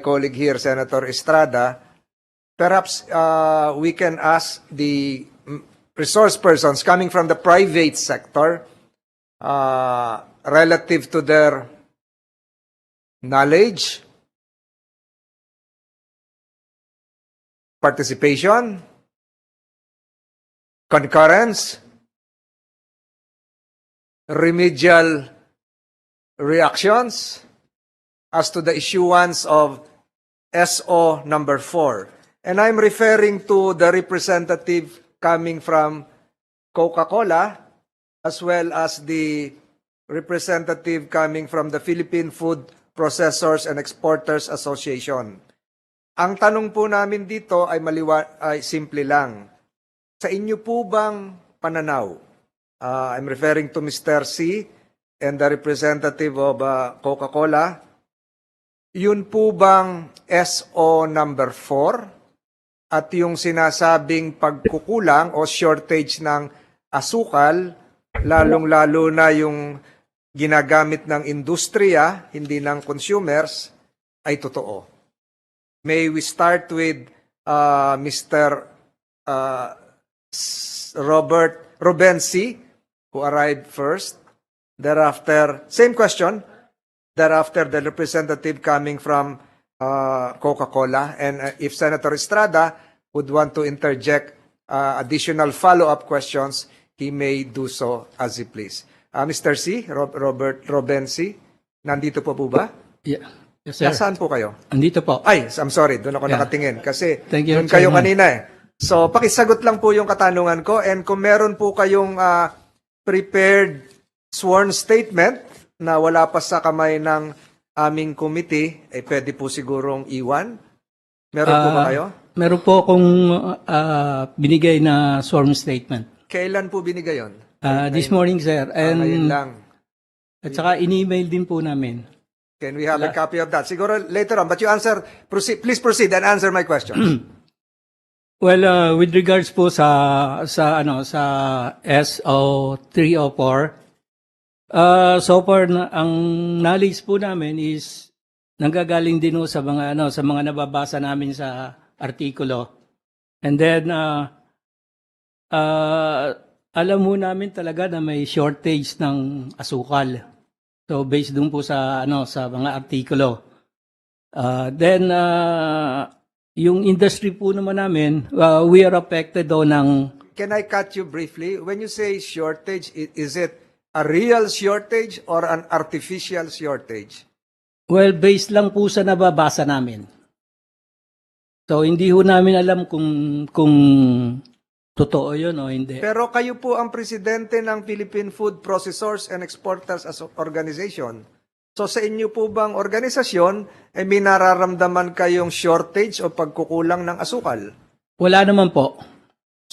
colleague here, Senator Estrada, perhaps we can ask the resource persons coming from the private sector relative to their knowledge, participation, concurrence, remedial reactions as to the issuance of SO number 4. And I'm referring to the representative coming from Coca-Cola as well as the representative coming from the Philippine Food Processors and Exporters Association. Ang tanong po namin dito ay simple lang. Sa inyo po bang pananaw? I'm referring to Mr. C and the representative of Coca-Cola. Yun po bang SO number 4 at yung sinasabing pagkukulang o shortage ng asukal, lalong-lalo na yung ginagamit ng industriya, hindi ng consumers, ay totoo? May we start with Mr. Ruben C, who arrived first. Thereafter, same question. Thereafter, the representative coming from Coca-Cola. And if Senator Estrada would want to interject additional follow-up questions, he may do so as he please. Mr. C, Ruben C, nandito po ba? Yeah. Yes, sir. Nasaan po kayo? Andito po. Ay, I'm sorry, doon ako nakatingin. Kasi Thank you, doon kayo Chairman. kanina eh. So, pakisagot lang po yung katanungan ko. And kung meron po kayong prepared sworn statement na wala pa sa kamay ng aming committee, eh pwede po sigurong iwan. Meron po ba kayo? Meron po akong binigay na sworn statement. Kailan po binigay yun? This morning, sir. Ngayon lang. At saka in-email din po namin. Can we have a copy of that? Siguro later on. But you answer, please proceed and answer my question. Well, with regards po sa SO 304, so far ang knowledge po namin is nanggagaling din po sa mga nababasa namin sa artikulo. And then alam mo namin talaga na may shortage ng asukal. So based dun po sa mga artikulo. Then yung industry po naman namin, we are affected daw ng... Can I cut you briefly? When you say shortage, is it a real shortage or an artificial shortage? Well, based lang po sa nababasa namin. So hindi ho namin alam kung totoo yun o hindi. Pero kayo po ang presidente ng Philippine Food Processors and Exporters Organization. So sa inyo po bang organisasyon, may nararamdaman kayong shortage o pagkukulang ng asukal? Wala naman po.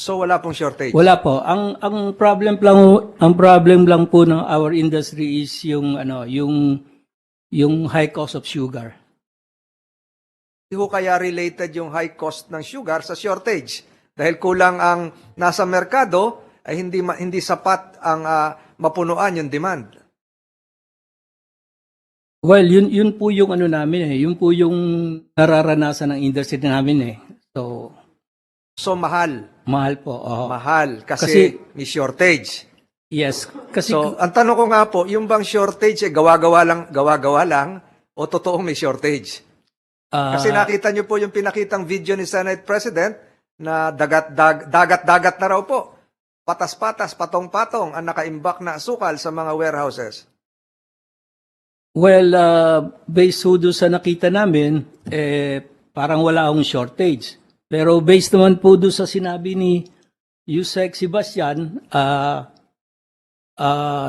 So wala pong shortage? Wala po. Ang problem lang po ng our industry is yung high cost of sugar. Hindi ho kaya related yung high cost ng sugar sa shortage? Dahil kulang ang nasa merkado, ay hindi sapat ang mapunuan yung demand. Well, yun po yung namin eh. Yun po yung nararanasan ng industry namin eh. So mahal. Mahal po. Mahal kasi may shortage. Yes. Kasi So ang tanong ko nga po, yung bang shortage gawa-gawa lang o totoong may shortage? Kasi nakita niyo po yung pinakitang video ni Senate President na dagat-dagat na raw po. Patas-patas, patong-patong ang nakaimbak na asukal sa mga warehouses. well, based ho doon sa nakita namin, parang wala akong shortage. Pero based naman po doon sa sinabi ni Yusek Sebastian,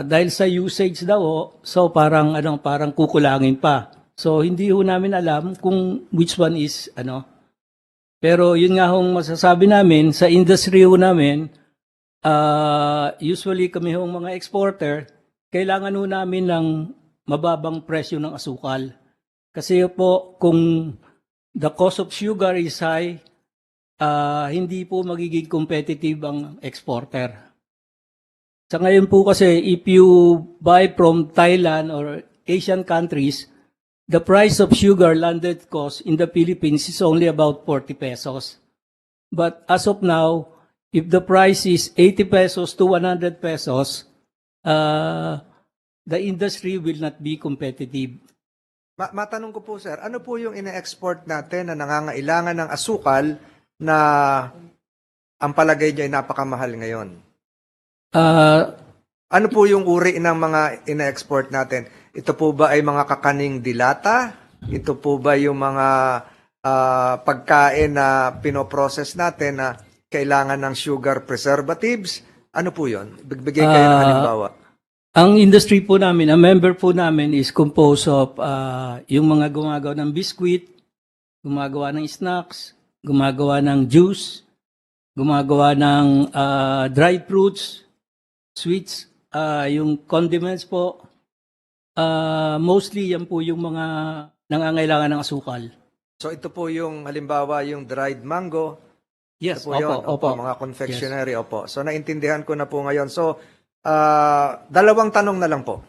dahil sa usage daw, so parang kukulangin pa. So hindi ho namin alam kung which one is Pero yun nga hong masasabi namin, sa industry ho namin, usually kami hong mga exporter, kailangan ho namin ng mababang presyo ng asukal. Kasi po, kung the cost of sugar is high, hindi po magiging competitive ang exporter. Sa ngayon po kasi, if you buy from Thailand or Asian countries, the price of sugar landed cost in the Philippines is only about 40 pesos. But as of now, if the price is 80 pesos to 100 pesos, the industry will not be competitive. Matanong ko po, sir, ano po yung ine-export natin na nangangailangan ng asukal na ang palagay niya ay napakamahal ngayon? Ano po yung uri ng mga ine-export natin? Ito po ba ay mga kakaning dilata? Ito po ba yung mga pagkain na pinoprocess natin na kailangan ng sugar preservatives? Ano po yun? Bigay kayo ng halimbawa. Ang industry po namin, ang member po namin is composed of yung mga gumagawa ng biscuit, gumagawa ng snacks, gumagawa ng juice, gumagawa ng dried fruits, sweets, yung condiments po. Mostly yan po yung mga nangangailangan ng asukal. So ito po yung halimbawa yung dried mango. Yes, Ito po yun. opo. Mga confectionery, opo. So naintindihan ko na po ngayon. So dalawang tanong na lang po.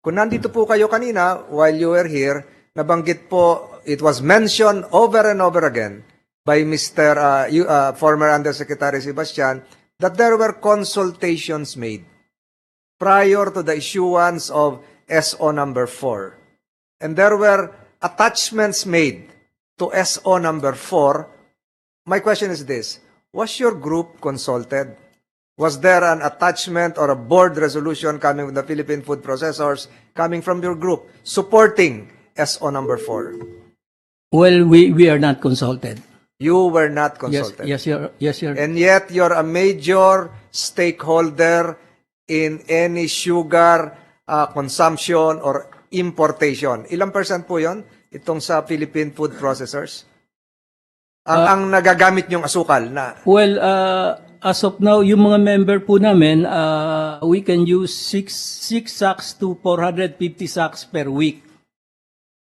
Kung nandito po kayo kanina while you were here, nabanggit po, it was mentioned over and over again by Mr. Former Undersecretary Sebastian that there were consultations made prior to the issuance of SO number 4. And there were attachments made to SO number 4. My question is this: was your group consulted? Was there an attachment or a board resolution coming from the Philippine food processors coming from your group supporting SO number 4? Well, we are not consulted. You were not consulted. Yes, Your And yet, you're a major stakeholder in any sugar consumption or importation. Ilang percent po yon itong sa Philippine food processors? Ang nagagamit niyong asukal na... Well, as of now, yung mga member po namin, we can use 6 sacks to 450 sacks per week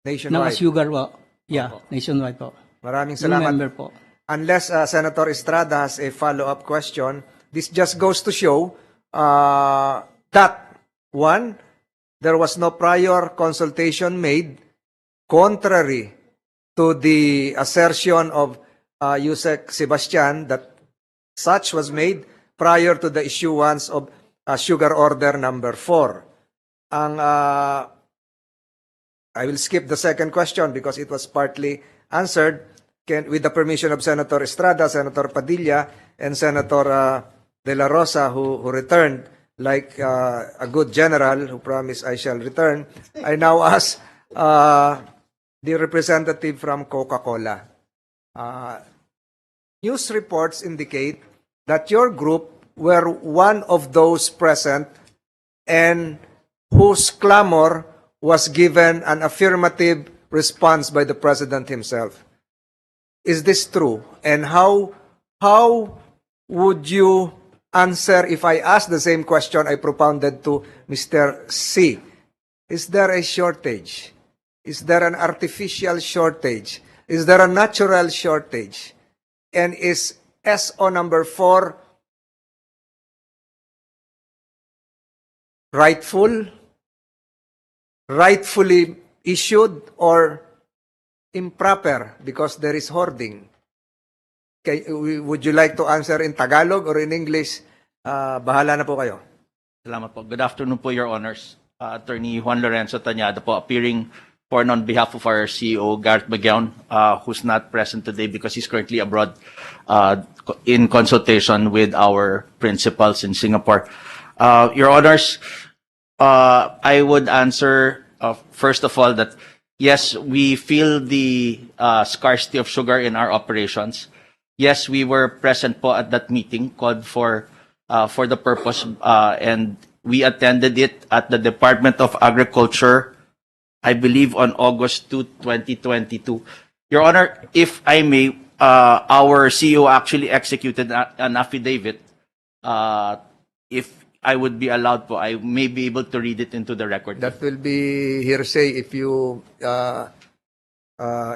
ng Nationwide. sugar po. Yeah, nationwide po. Maraming Yung salamat. member po. Unless Senator Estrada has a follow-up question, this just goes to show that, one, there was no prior consultation made contrary to the assertion of Yusek Sebastian that such was made prior to the issuance of Sugar Order number 4. I will skip the second question because it was partly answered. With the permission of Senator Estrada, Senator Padilla, and Senator De La Rosa, who returned like a good general who promised I shall return, I now ask the representative from Coca-Cola. News reports indicate that your group were one of those present and whose clamor was given an affirmative response by the President himself. Is this true? And how would you answer if I ask the same question I propounded to Mr. C? Is there a shortage? Is there an artificial shortage? Is there a natural shortage? And is SO number 4 rightfully issued or improper because there is hoarding? Would you like to answer in Tagalog or in English? Bahala na po kayo. Salamat po. Good afternoon po, Your Honors. Attorney Juan Lorenzo Tañada po, appearing for and on behalf of our CEO, Garrett Magaon, who's not present today because he's currently abroad in consultation with our principals in Singapore. Your Honors, I would answer, first of all, that yes, we feel the scarcity of sugar in our operations. Yes, we were present po at that meeting called for the purpose, and we attended it at the Department of Agriculture, I believe on August 2, 2022. Your Honor, if I may, our CEO actually executed an affidavit. If I would be allowed po, I may be able to read it into the record. That will be hearsay if you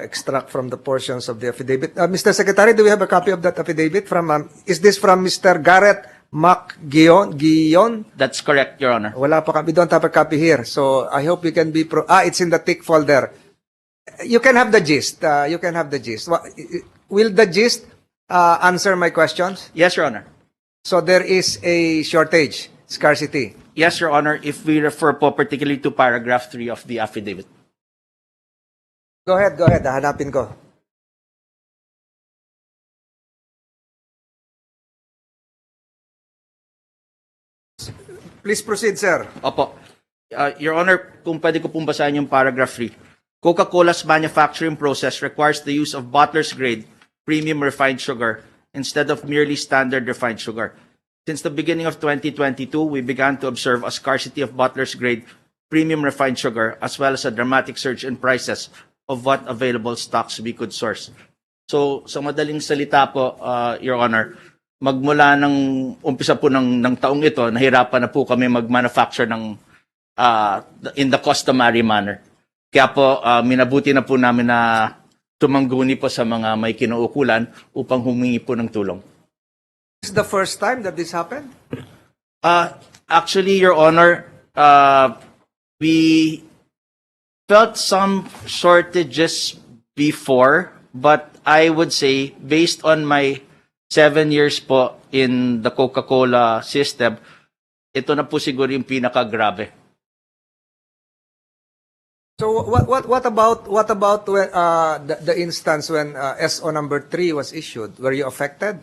extract from the portions of the affidavit. Mr. Secretary, do we have a copy of that affidavit? Is this from Mr. Garrett Guion. That's correct, Your Honor. Wala pa kami. We don't have a copy here. So I hope you can be it's in the tick folder. You can have the gist. You can have the gist. Will the gist answer my questions? Yes, Your Honor. So there is a shortage, scarcity. Yes, Your Honor, if we refer po particularly to paragraph 3 of the affidavit. Go ahead. Hanapin ko. Please proceed, sir. Opo. Your Honor, kung pwede ko pong basahin yung paragraph 3. Coca-Cola's manufacturing process requires the use of bottler's grade premium refined sugar instead of merely standard refined sugar. Since the beginning of 2022, we began to observe a scarcity of bottler's grade premium refined sugar as well as a dramatic surge in prices of what available stocks we could source. So, sa madaling salita po, Your Honor, magmula ng umpisa po ng taong ito, nahirapan na po kami mag-manufacture ng in the customary manner. Kaya po, minabuti na po namin na tumangguni po sa mga may kinaukulan upang humingi po ng tulong. This is the first time that this happened? Actually, Your Honor, we felt some shortages before, but I would say, based on my 7 years po in the Coca-Cola system, ito na po siguro yung pinakagrabe. So what about when, the instance when SO number 3 was issued? Were you affected?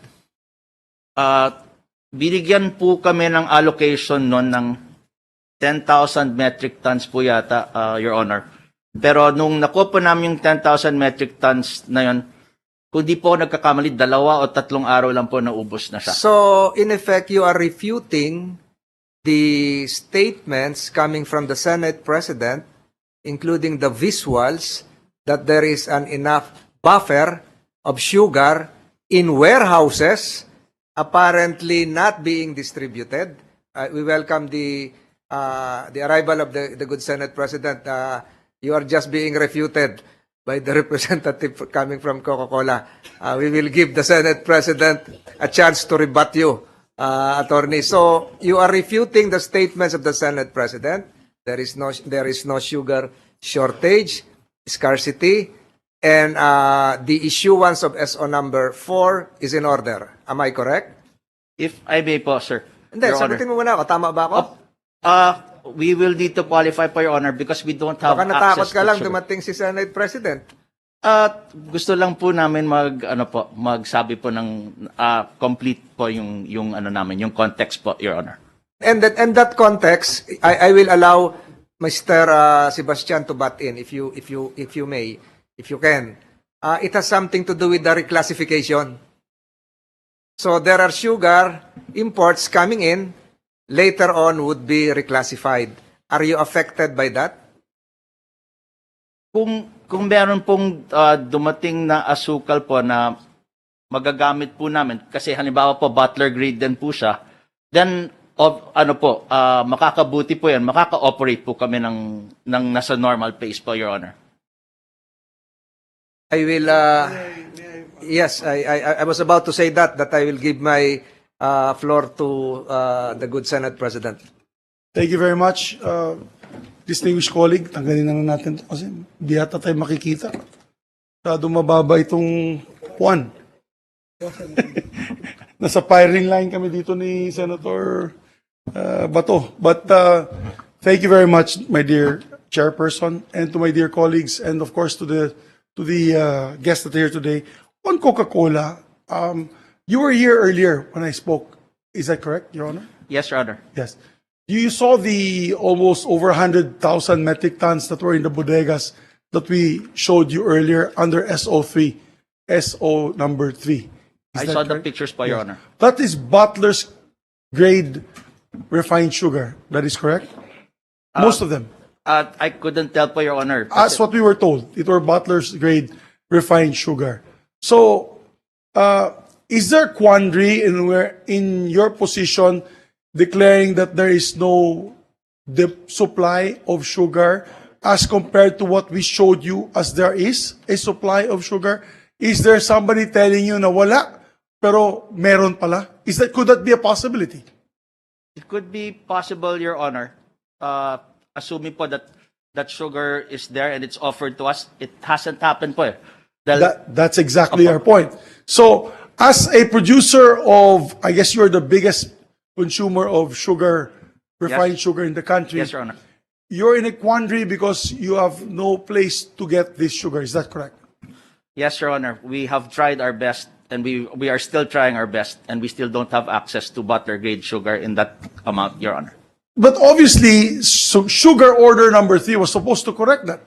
Binigyan po kami ng allocation noon ng 10,000 metric tons po yata, Your Honor. Pero nung nakuha po namin yung 10,000 metric tons na yun, kung di po nagkakamali, 2 o 3 araw lang po naubos na siya. So, in effect, you are refuting the statements coming from the Senate President, including the visuals, that there is an enough buffer of sugar in warehouses apparently not being distributed. We welcome the arrival of the good Senate President. You are just being refuted by the representative coming from Coca-Cola. We will give the Senate President a chance to rebut you, Attorney. So you are refuting the statements of the Senate President. There is no sugar shortage, scarcity, and the issuance of SO number 4 is in order. Am I correct? If I may po, sir. Hindi, Your Honor. sagutin mo muna ako. Tama ba ako? We will need to qualify po, Your Honor, because we don't have Baka natakot access ka to lang sugar. dumating si Senate President. Gusto lang po namin magsabi po ng complete po yung ano namin, yung context po, Your Honor. And that context, I will allow Mr. Sebastian to butt in if you may, if you can. It has something to do with the reclassification. So there are sugar imports coming in, later on would be reclassified. Are you affected by that? Kung meron pong dumating na asukal po na magagamit po namin, kasi halimbawa po bottler grade din po siya, then makakabuti po yan, makaka-operate po kami ng nasa normal pace po, Your Honor. I will, yes, I was about to say that I will give my floor to the good Senate President. Thank you very much, distinguished colleague. Tanggalin na lang natin ito kasi di yata tayo makikita. Masyado mababa itong Juan. Nasa firing line kami dito ni Senator Bato. But thank you very much, my dear chairperson, and to my dear colleagues, and of course to the guests that are here today. On Coca-Cola, you were here earlier when I spoke. Is that correct, Your Honor? Yes, Your Honor. Yes. You saw the almost over 100,000 metric tons that were in the bodegas that we showed you earlier under SO3, SO number 3. I saw the pictures po, Your Honor. That is Butler's grade refined sugar. That is correct? Most of them. I couldn't tell po, Your Honor. That's what we were told. It were Butler's grade refined sugar. So, is there quandary in your position declaring that there is no supply of sugar as compared to what we showed you as there is a supply of sugar? Is there somebody telling you na wala? pero meron pala. Could that be a possibility? It could be possible, Your Honor, assuming po that sugar is there and it's offered to us. It hasn't happened po eh. That's exactly our point. So, as a producer of, I guess you're the biggest consumer of sugar, refined sugar in the country. Yes, Your Honor. You're in a quandary because you have no place to get this sugar. Is that correct? Yes, Your Honor. We have tried our best, and we are still trying our best, and we still don't have access to butter-grade sugar in that amount, Your Honor. But obviously, so sugar order number 3 was supposed to correct that.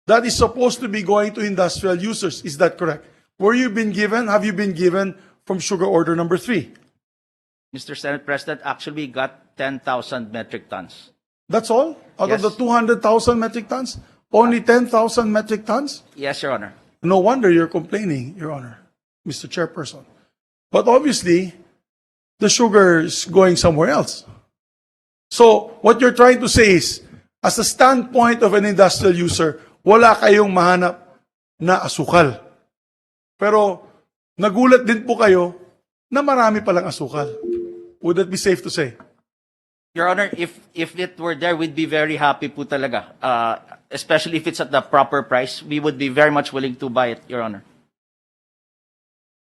That is supposed to be going to industrial users. Is that correct? Have you been given from sugar order number 3? Mr. Senate President, actually we got 10,000 metric tons. That's all? Out of Yes. the 200,000 metric tons? Only 10,000 metric tons? Yes, Your Honor. No wonder you're complaining, Your Honor, Mr. Chairperson. But obviously, the sugar is going somewhere else. So, what you're trying to say is, as a standpoint of an industrial user, wala kayong mahanap na asukal. Pero, nagulat din po kayo na marami palang asukal. Would that be safe to say? Your Honor, if it were there, we'd be very happy po talaga. Especially if it's at the proper price, we would be very much willing to buy it, Your Honor.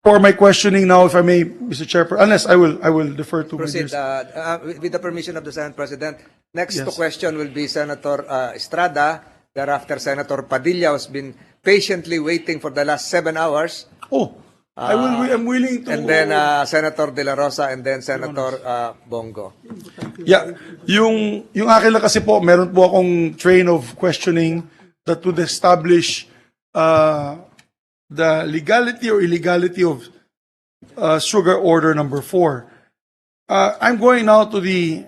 For my questioning now, if I may, Mr. Chairperson, unless I will defer to my Proceed. dear- With the permission of the Senate President, next to Yes. question will be Senator Estrada. Thereafter, Senator Padilla has been patiently waiting for the last 7 hours. Oh, I'm willing to... And then Senator De La Rosa and then Senator Bongo. Yeah, yung akin lang kasi po, meron po akong train of questioning that would establish the legality or illegality of sugar order number 4. I'm going now to the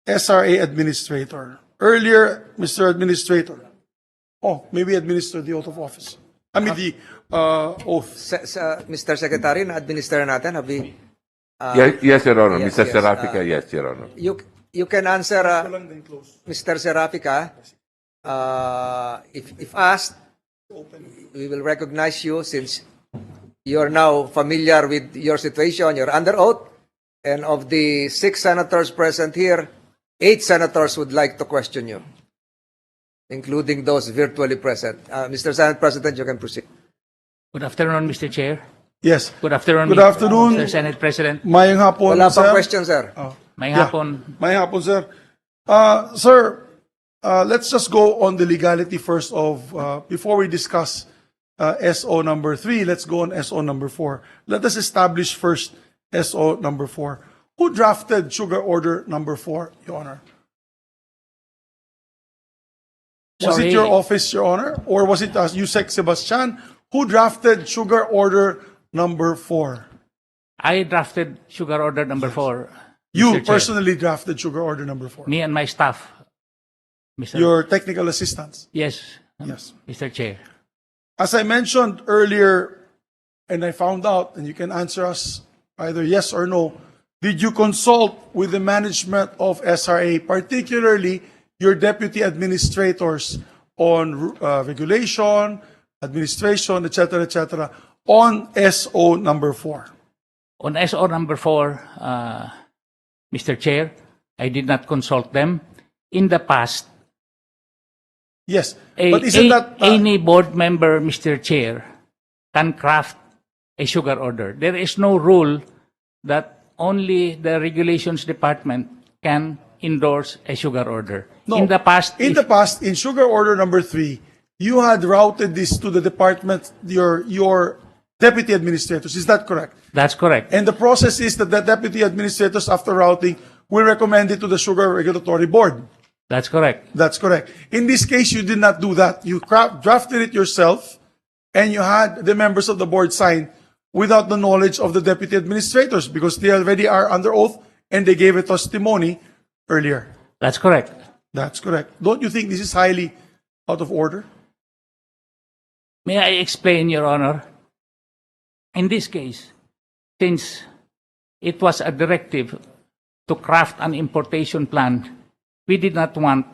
SRA administrator. Earlier, Mr. Administrator. Oh, maybe administer the oath of office. I mean the oath. Mr. Secretary, na-administer natin. Have we, Yes, Your Honor. yes, Mr. yes, Serafica, yes, Your Honor. you can answer, Mr. Serafica. If asked, we will recognize you since you're now familiar with your situation. You're under oath. And of the 6 senators present here, 8 senators would like to question you, including those virtually present. Mr. Senate President, you can proceed. Good afternoon, Mr. Chair. Yes. Good afternoon, Good afternoon. Mr. Senate President. Mayang hapon, Wala pang sir. question, sir. May Yeah. hapon. Mayang hapon, sir. Sir, let's just go on the legality first of, before we discuss SO number 3, let's go on SO number 4. Let us establish first SO number 4. Who drafted sugar order number 4, Your Honor? Was it Sorry. your office, Your Honor? Or was it Yusek Sebastian? Who drafted sugar order number 4? I drafted sugar order number 4. You Mr. Chair. personally drafted sugar order number 4. Me and my staff. Mr. Your technical assistants. Yes, Yes. Mr. Chair. As I mentioned earlier, and I found out, and you can answer us either yes or no, did you consult with the management of SRA, particularly your deputy administrators on regulation, administration, etc., on SO number 4? On SO number 4, Mr. Chair, I did not consult them. In the past, Yes, but isn't that... any board member, Mr. Chair, can craft a sugar order. There is no rule that only the regulations department can endorse a sugar order. No. In the past, In if- the past, in sugar order number 3, you had routed this to the department, your deputy administrators. Is that correct? that's correct. And the process is that the deputy administrators, after routing, will recommend it to the Sugar Regulatory Board. That's correct. That's correct. In this case, you did not do that. You drafted it yourself, and you had the members of the board sign without the knowledge of the deputy administrators because they already are under oath and they gave a testimony earlier. That's correct. That's correct. Don't you think this is highly out of order? May I explain, Your Honor? In this case, since it was a directive to craft an importation plan, we did not want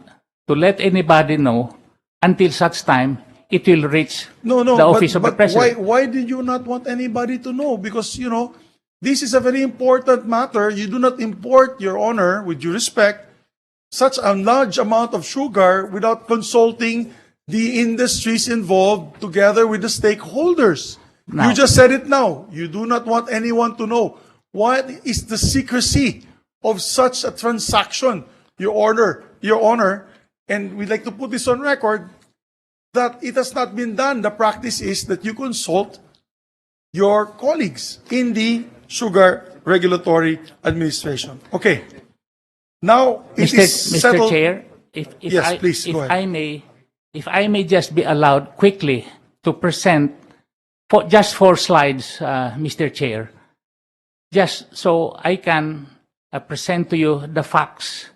to let anybody know until such time it will reach No, no, the office of the but president. why did you not want anybody to know? Because, this is a very important matter. You do not import, Your Honor, with due respect, such a large amount of sugar without consulting the industries involved together with the stakeholders. Now- You just said it now. You do not want anyone to know. What is the secrecy of such a transaction, Your Honor, and we'd like to put this on record, that it has not been done. The practice is that you consult your colleagues in the Sugar Regulatory Administration. Okay. Now, it is Mr. settled. Chair, if Yes, please, go ahead. if I may just be allowed quickly to present just 4 slides, Mr. Chair, just so I can present to you the facts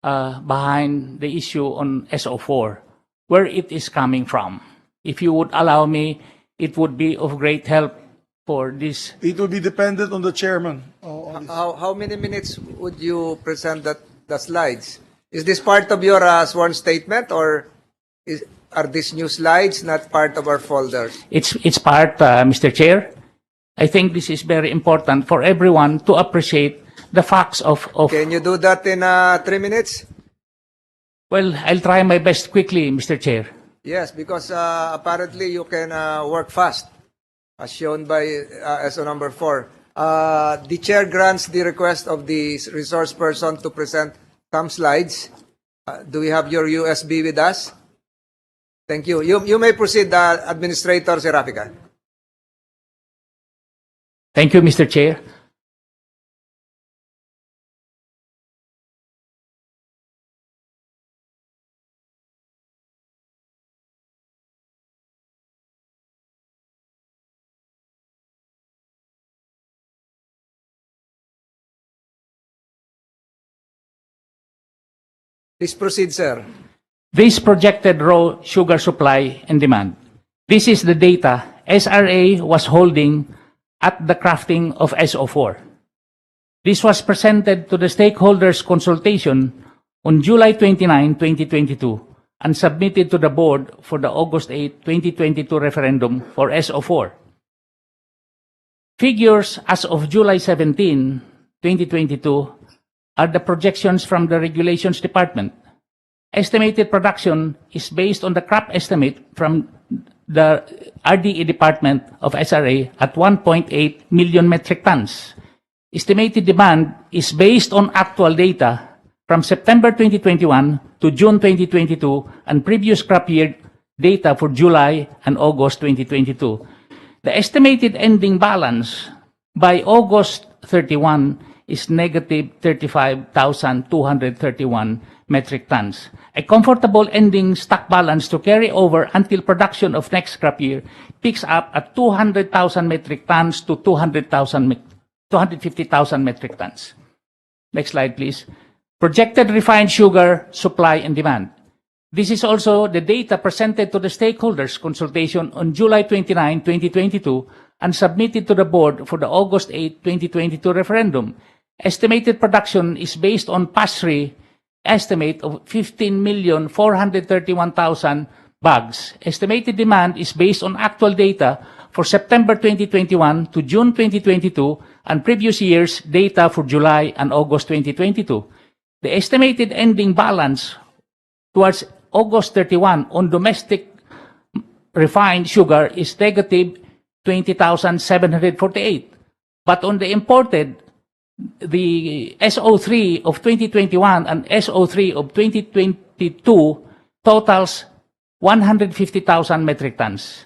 behind the issue on SO4, where it is coming from. If you would allow me, it would be of great help for this. It will be dependent on the chairman. How many minutes would you present the slides? Is this part of your sworn statement, or are these new slides not part of our folders? It's part, Mr. Chair. I think this is very important for everyone to appreciate the facts of. Can you do that in 3 minutes? Well, I'll try my best quickly, Mr. Chair. Yes, because apparently you can work fast, as shown by SO number 4. The chair grants the request of the resource person to present some slides. Do we have your USB with us? Thank you. You may proceed, Administrator Serafica. Thank you, Mr. Chair. Please proceed, sir. This projected raw sugar supply and demand. This is the data SRA was holding at the crafting of SO4. This was presented to the stakeholders consultation on July 29, 2022 and submitted to the board for the August 8, 2022 referendum for SO4. Figures as of July 17, 2022 are the projections from the Regulations Department. Estimated production is based on the crop estimate from the RDE Department of SRA at 1.8 million metric tons. Estimated demand is based on actual data from September 2021 to June 2022 and previous crop year data for July and August 2022. The estimated ending balance by August 31 is negative 35,231 metric tons. A comfortable ending stock balance to carry over until production of next crop year picks up at 200,000 metric tons to 250,000 metric tons. Next slide, please. Projected refined sugar supply and demand. This is also the data presented to the stakeholders consultation on July 29, 2022 and submitted to the board for the August 8, 2022 referendum. Estimated production is based on PASRI estimate of 15,431,000 bags. Estimated demand is based on actual data for September 2021 to June 2022 and previous years data for July and August 2022. The estimated ending balance towards August 31 on domestic refined sugar is negative 20,748. But on the imported, the SO3 of 2021 and SO3 of 2022 totals 150,000 metric tons,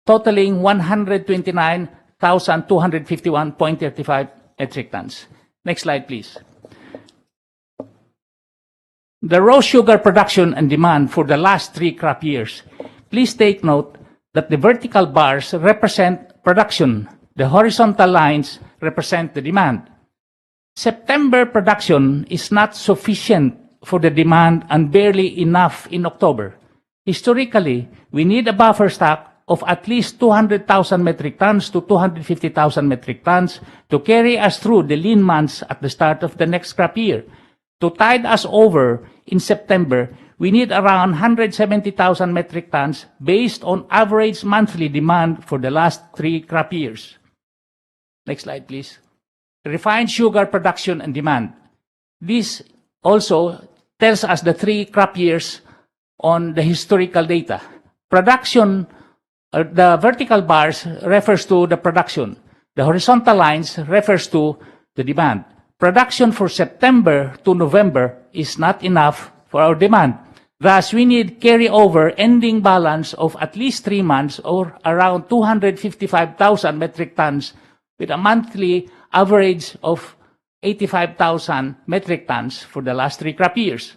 totaling 129,251.35 metric tons. Next slide, please. The raw sugar production and demand for the last 3 crop years. Please take note that the vertical bars represent production. The horizontal lines represent the demand. September production is not sufficient for the demand and barely enough in October. Historically, we need a buffer stock of at least 200,000 metric tons to 250,000 metric tons to carry us through the lean months at the start of the next crop year. To tide us over in September, We need around 170,000 metric tons based on average monthly demand for the last 3 crop years. Next slide, please. Refined sugar production and demand. This also tells us the 3 crop years on the historical data. Production, the vertical bars refers to the production. The horizontal lines refers to the demand. Production for September to November is not enough for our demand. Thus, we need carryover ending balance of at least 3 months or around 255,000 metric tons with a monthly average of 85,000 metric tons for the last 3 crop years.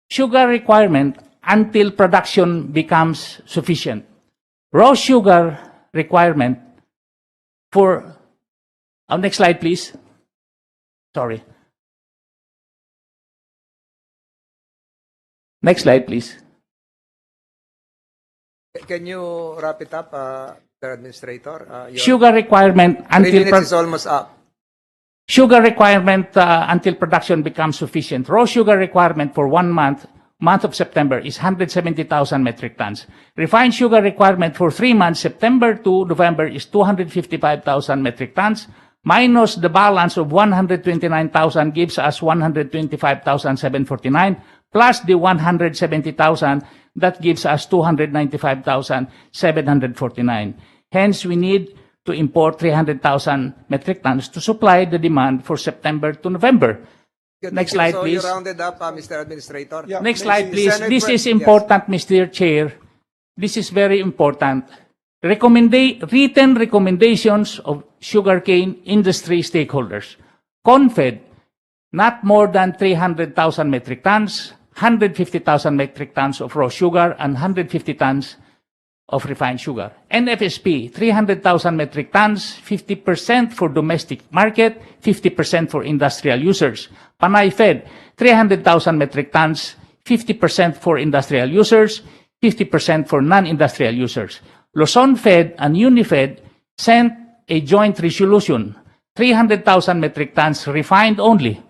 Sugar requirement until production becomes sufficient. Raw sugar requirement for, next slide please. Sorry. Next slide please. Can you wrap it up, Mr. Administrator? Your Sugar requirement 3 until minutes is almost up. sugar requirement until production becomes sufficient. Raw sugar requirement for 1 month of September is 170,000 metric tons. Refined sugar requirement for 3 months, September to November, is 255,000 metric tons, minus the balance of 129,000 gives us 125,749, plus the 170,000, that gives us 295,749. Hence, we need to import 300,000 metric tons to supply the demand for September to November. Good, Next thank you. slide, So please. you rounded up, Mr. Administrator. Yeah. Next slide, please. Senate This is Yes. important, Mr. Chair. This is very important. Written recommendations of sugarcane industry stakeholders. CONFED, not more than 300,000 metric tons, 150,000 metric tons of raw sugar, and 150 tons of refined sugar. NFSP, 300,000 metric tons, 50% for domestic market, 50% for industrial users. Panay Fed, 300,000 metric tons, 50% for industrial users, 50% for non-industrial users. Luzon Fed and UniFed sent a joint resolution, 300,000 metric tons refined only.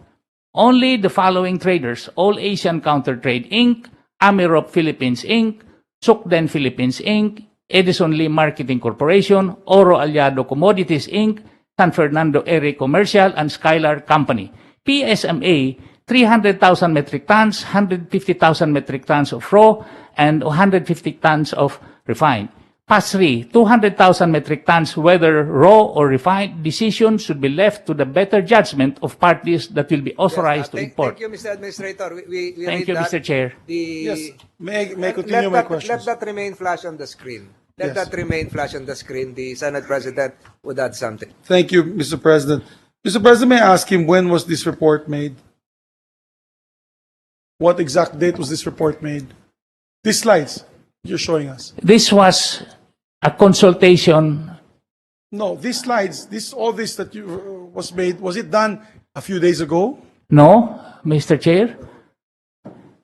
Only the following traders: All Asian Countertrade Inc., Amirop Philippines Inc., Sukden Philippines Inc., Edison Lee Marketing Corporation, Oro Aliado Commodities Inc., San Fernando Area Commercial, and Skylar Company. PSMA, 300,000 metric tons, 150,000 metric tons of raw, and 150 tons of refined. PAS3, 200,000 metric tons, whether raw or refined. Decision should be left to the better judgment of parties that will be authorized to import. Thank you, Mr. Administrator. We Thank read you, that. Mr. Chair. Yes. May I continue my questions? Let that remain flash on the screen. Let Yes. that remain flash on the screen. The Senate President would add something. Thank you, Mr. President. Mr. President, may I ask him, when was this report made? What exact date was this report made? These slides you're showing us. This was a consultation. No, these slides, all this that was made, was it done a few days ago? No, Mr. Chair.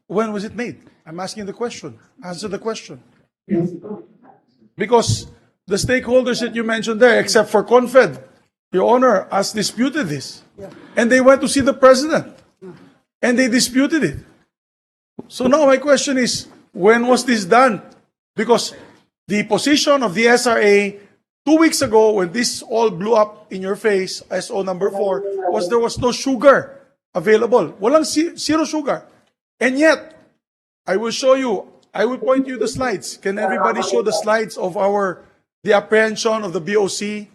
When was it made? I'm asking the question. Answer the question. Because the stakeholders that you mentioned there, except for CONFED, Your Honor, has disputed this. And they went to see the President. And they disputed it. So now my question is, when was this done? Because the position of the SRA 2 weeks ago, when this all blew up in your face, SO number 4, was there was no sugar available. Walang zero sugar. And yet, I will show you, I will point you the slides. Can everybody show the slides of the apprehension of the BOC?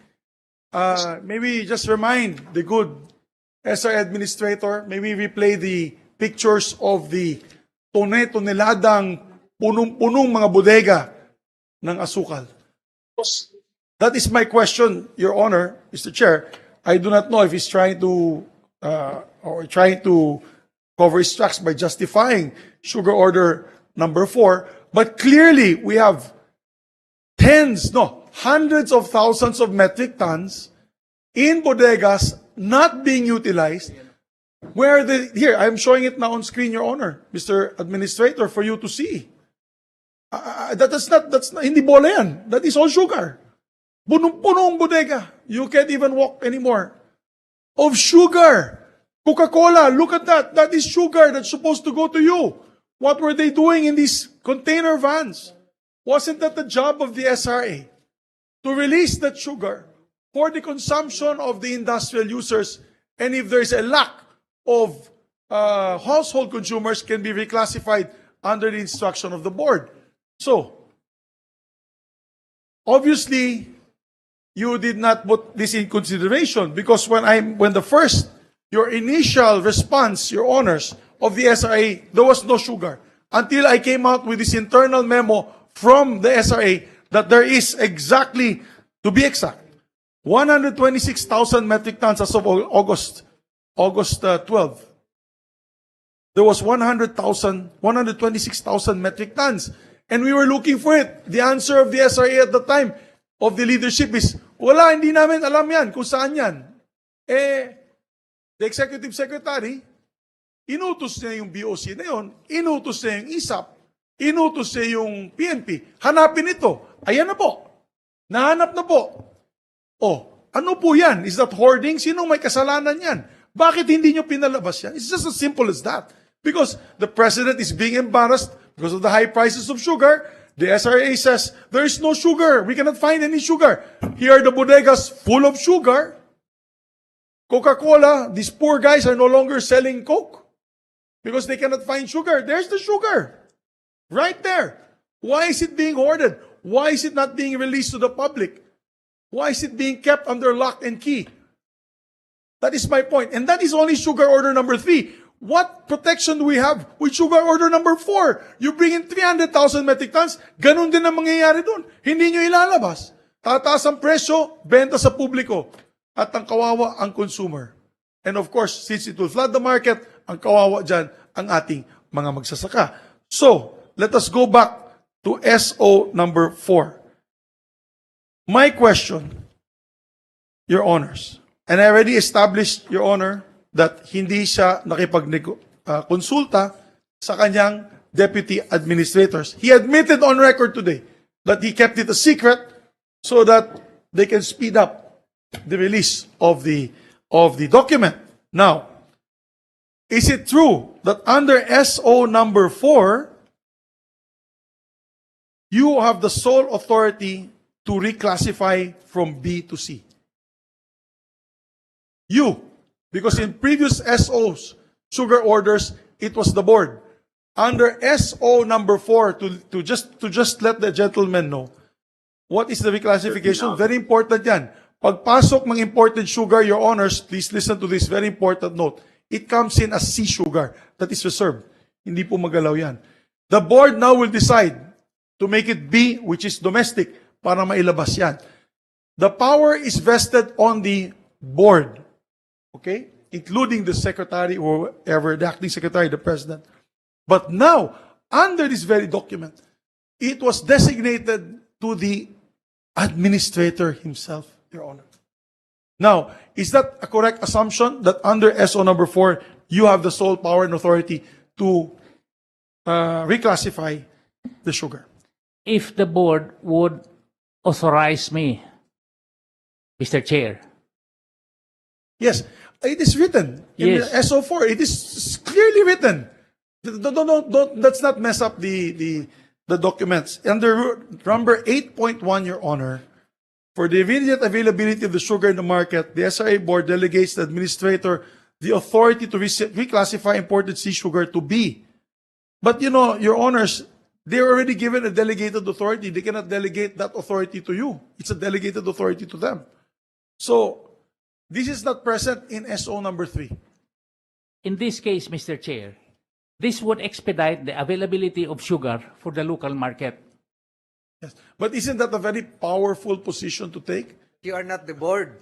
Maybe just remind the good SRA administrator, maybe replay the pictures of the toneladang punong-punong mga bodega ng asukal. That is my question, Your Honor, Mr. Chair. I do not know if he's trying to cover his tracks by justifying sugar order number 4, but clearly we have hundreds of thousands of metric tons in bodegas not being utilized. Here, I'm showing it now on screen, Your Honor, Mr. Administrator, for you to see. That's not, hindi bola yan. That is all sugar. Punong-punong bodega. You can't even walk anymore. Of sugar. Coca-Cola, look at that. That is sugar that's supposed to go to you. What were they doing in these container vans? Wasn't that the job of the SRA? To release that sugar for the consumption of the industrial users, and if there is a lack of household consumers, can be reclassified under the instruction of the board. So, obviously, you did not put this in consideration because your initial response, your honors, of the SRA, there was no sugar. Until I came out with this internal memo from the SRA that there is exactly, to be exact, 126,000 metric tons as of August 12. There was 126,000 metric tons. And we were looking for it. The answer of the SRA at the time of the leadership is, wala, hindi namin alam yan, kung saan yan. The executive secretary, inutos niya yung BOC na yun, inutos niya yung ISAP, inutos niya yung PNP, hanapin ito. Ayan na po. Nahanap na po. Ano po yan? Is that hoarding? Sinong may kasalanan yan? Bakit hindi nyo pinalabas yan? It's just as simple as that. Because the president is being embarrassed because of the high prices of sugar. The SRA says, there is no sugar. We cannot find any sugar. Here are the bodegas full of sugar. Coca-Cola, these poor guys are no longer selling Coke because they cannot find sugar. There's the sugar. Right there. Why is it being hoarded? Why is it not being released to the public? Why is it being kept under lock and key? That is my point. And that is only sugar order number 3. What protection do we have with sugar order number 4? You bring in 300,000 metric tons, ganun din ang mangyayari doon. Hindi nyo ilalabas. Tataas ang presyo, benta sa publiko. At ang kawawa ang consumer. And of course, since it will flood the market, ang kawawa dyan ang ating mga magsasaka. So, let us go back to SO number 4. My question, Your Honors, and I already established, Your Honor, that hindi siya nakipag-konsulta sa kanyang deputy administrators. He admitted on record today that he kept it a secret so that they can speed up the release of the document. Now, is it true that under SO number 4, you have the sole authority to reclassify from B to C? You. Because in previous SOs, sugar orders, it was the board. Under SO number 4, to just let the gentleman know, what is the reclassification? Very important yan. Pagpasok ng imported sugar, Your Honors, please listen to this very important note. It comes in as C sugar that is reserved. Hindi po magalaw yan. The board now will decide to make it B, which is domestic, para mailabas yan. The power is vested on the board. Okay? Including the secretary or whoever, the acting secretary, the president. But now, under this very document, it was designated to the administrator himself, Your Honor. Now, is that a correct assumption that under SO number 4, you have the sole power and authority to reclassify the sugar? If the board would authorize me, Mr. Chair. Yes, it is written in Yes. the SO4. It is clearly written. Don't, let's not mess up the documents. Under number 8.1, Your Honor, for the immediate availability of the sugar in the market, the SRA board delegates the administrator the authority to reclassify imported sea sugar to B. But you know, Your Honors, they're already given a delegated authority. They cannot delegate that authority to you. It's a delegated authority to them. So, this is not present in SO number 3. In this case, Mr. Chair, this would expedite the availability of sugar for the local market. Yes. But isn't that a very powerful position to take? You are not the board.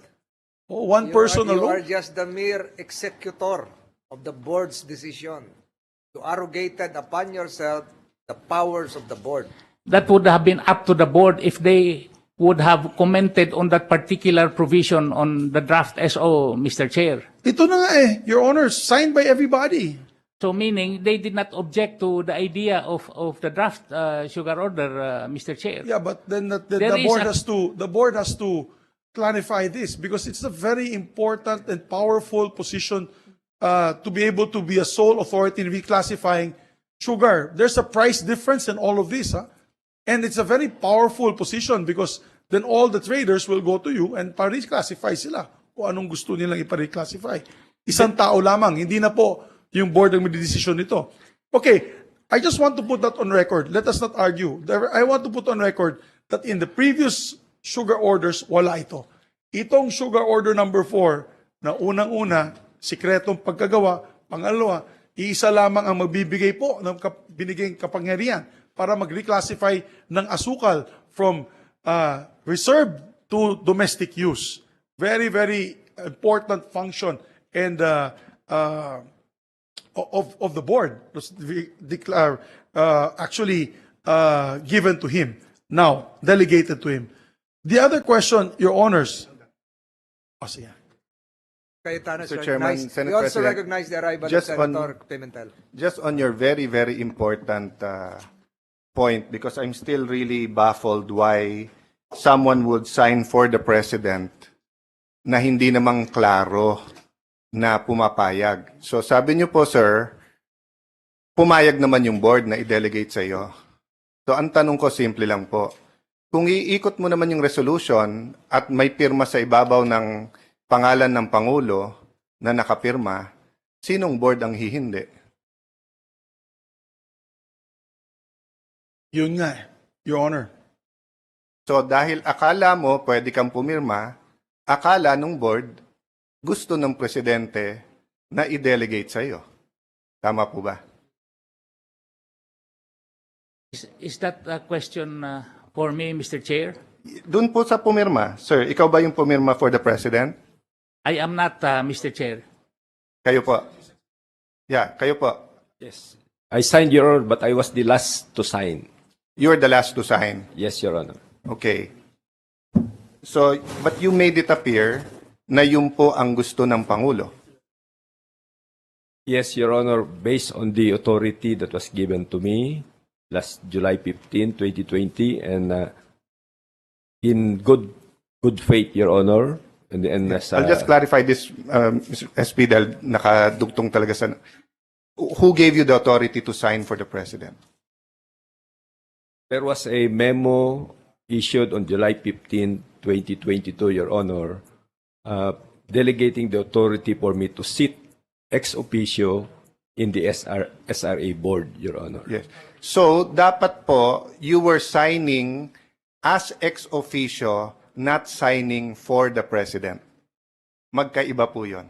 Oh, one person You are alone? just the mere executor of the board's decision. You arrogated upon yourself the powers of the board. That would have been up to the board if they would have commented on that particular provision on the draft SO, Mr. Chair. Ito na nga eh, Your Honor, signed by everybody. So meaning they did not object to the idea of the draft sugar order, Mr. Chair. Yeah, but then the There is board has to clarify this because it's a very important and powerful position to be able to be a sole authority in reclassifying sugar. There's a price difference in all of this. And it's a very powerful position because then all the traders will go to you and pa-reclassify sila kung anong gusto nilang ipa-reclassify. Isang tao lamang, hindi na po yung board ang magdidesisyon nito. Okay, I just want to put that on record. Let us not argue. I want to put on record that in the previous sugar orders, wala ito. Itong sugar order number 4, na unang-una, sikretong pagkagawa, pangalawa, iisa lamang ang magbibigay po ng binigay kapangyarihan para mag-reclassify ng asukal from reserve to domestic use. Very, very important function and of the board was actually given to him, now delegated to him. The other question, Your Honors. Oh, sige. Cayetano is Mr. Chairman, recognized. Senate We also President, recognize the arrival of just on- Senator Pimentel. Just on your very, very important point, because I'm still really baffled why someone would sign for the president na hindi namang klaro na pumapayag. So sabi niyo po, sir, pumayag naman yung board na i-delegate sa iyo. So ang tanong ko, simple lang po. Kung iikot mo naman yung resolution at may pirma sa ibabaw ng pangalan ng Pangulo na nakapirma, sinong board ang hihindi? Yun nga, Your Honor. So dahil akala mo pwede kang pumirma, akala nung board gusto ng presidente na i-delegate sa iyo. Tama po ba? Is that a question for me, Mr. Chair? Doon po sa pumirma, sir, ikaw ba yung pumirma for the president? I am not, Mr. Chair. Kayo po. Yeah, kayo po. Yes. I signed, Your Honor, but I was the last to sign. You're the last to sign. Yes, Your Honor. Okay. So, but you made it appear na yun po ang gusto ng Pangulo. Yes, Your Honor, based on the authority that was given to me last July 15, 2020, and in good faith, Your Honor, and as, I'll just clarify this, Mr. SP, dahil nakadugtong talaga sa... Who gave you the authority to sign for the president? there was a memo issued on July 15, 2022, Your Honor, delegating the authority for me to sit ex officio in the SRA board, Your Honor. Yes. So, dapat po, you were signing as ex officio, not signing for the president. Magkaiba po yun.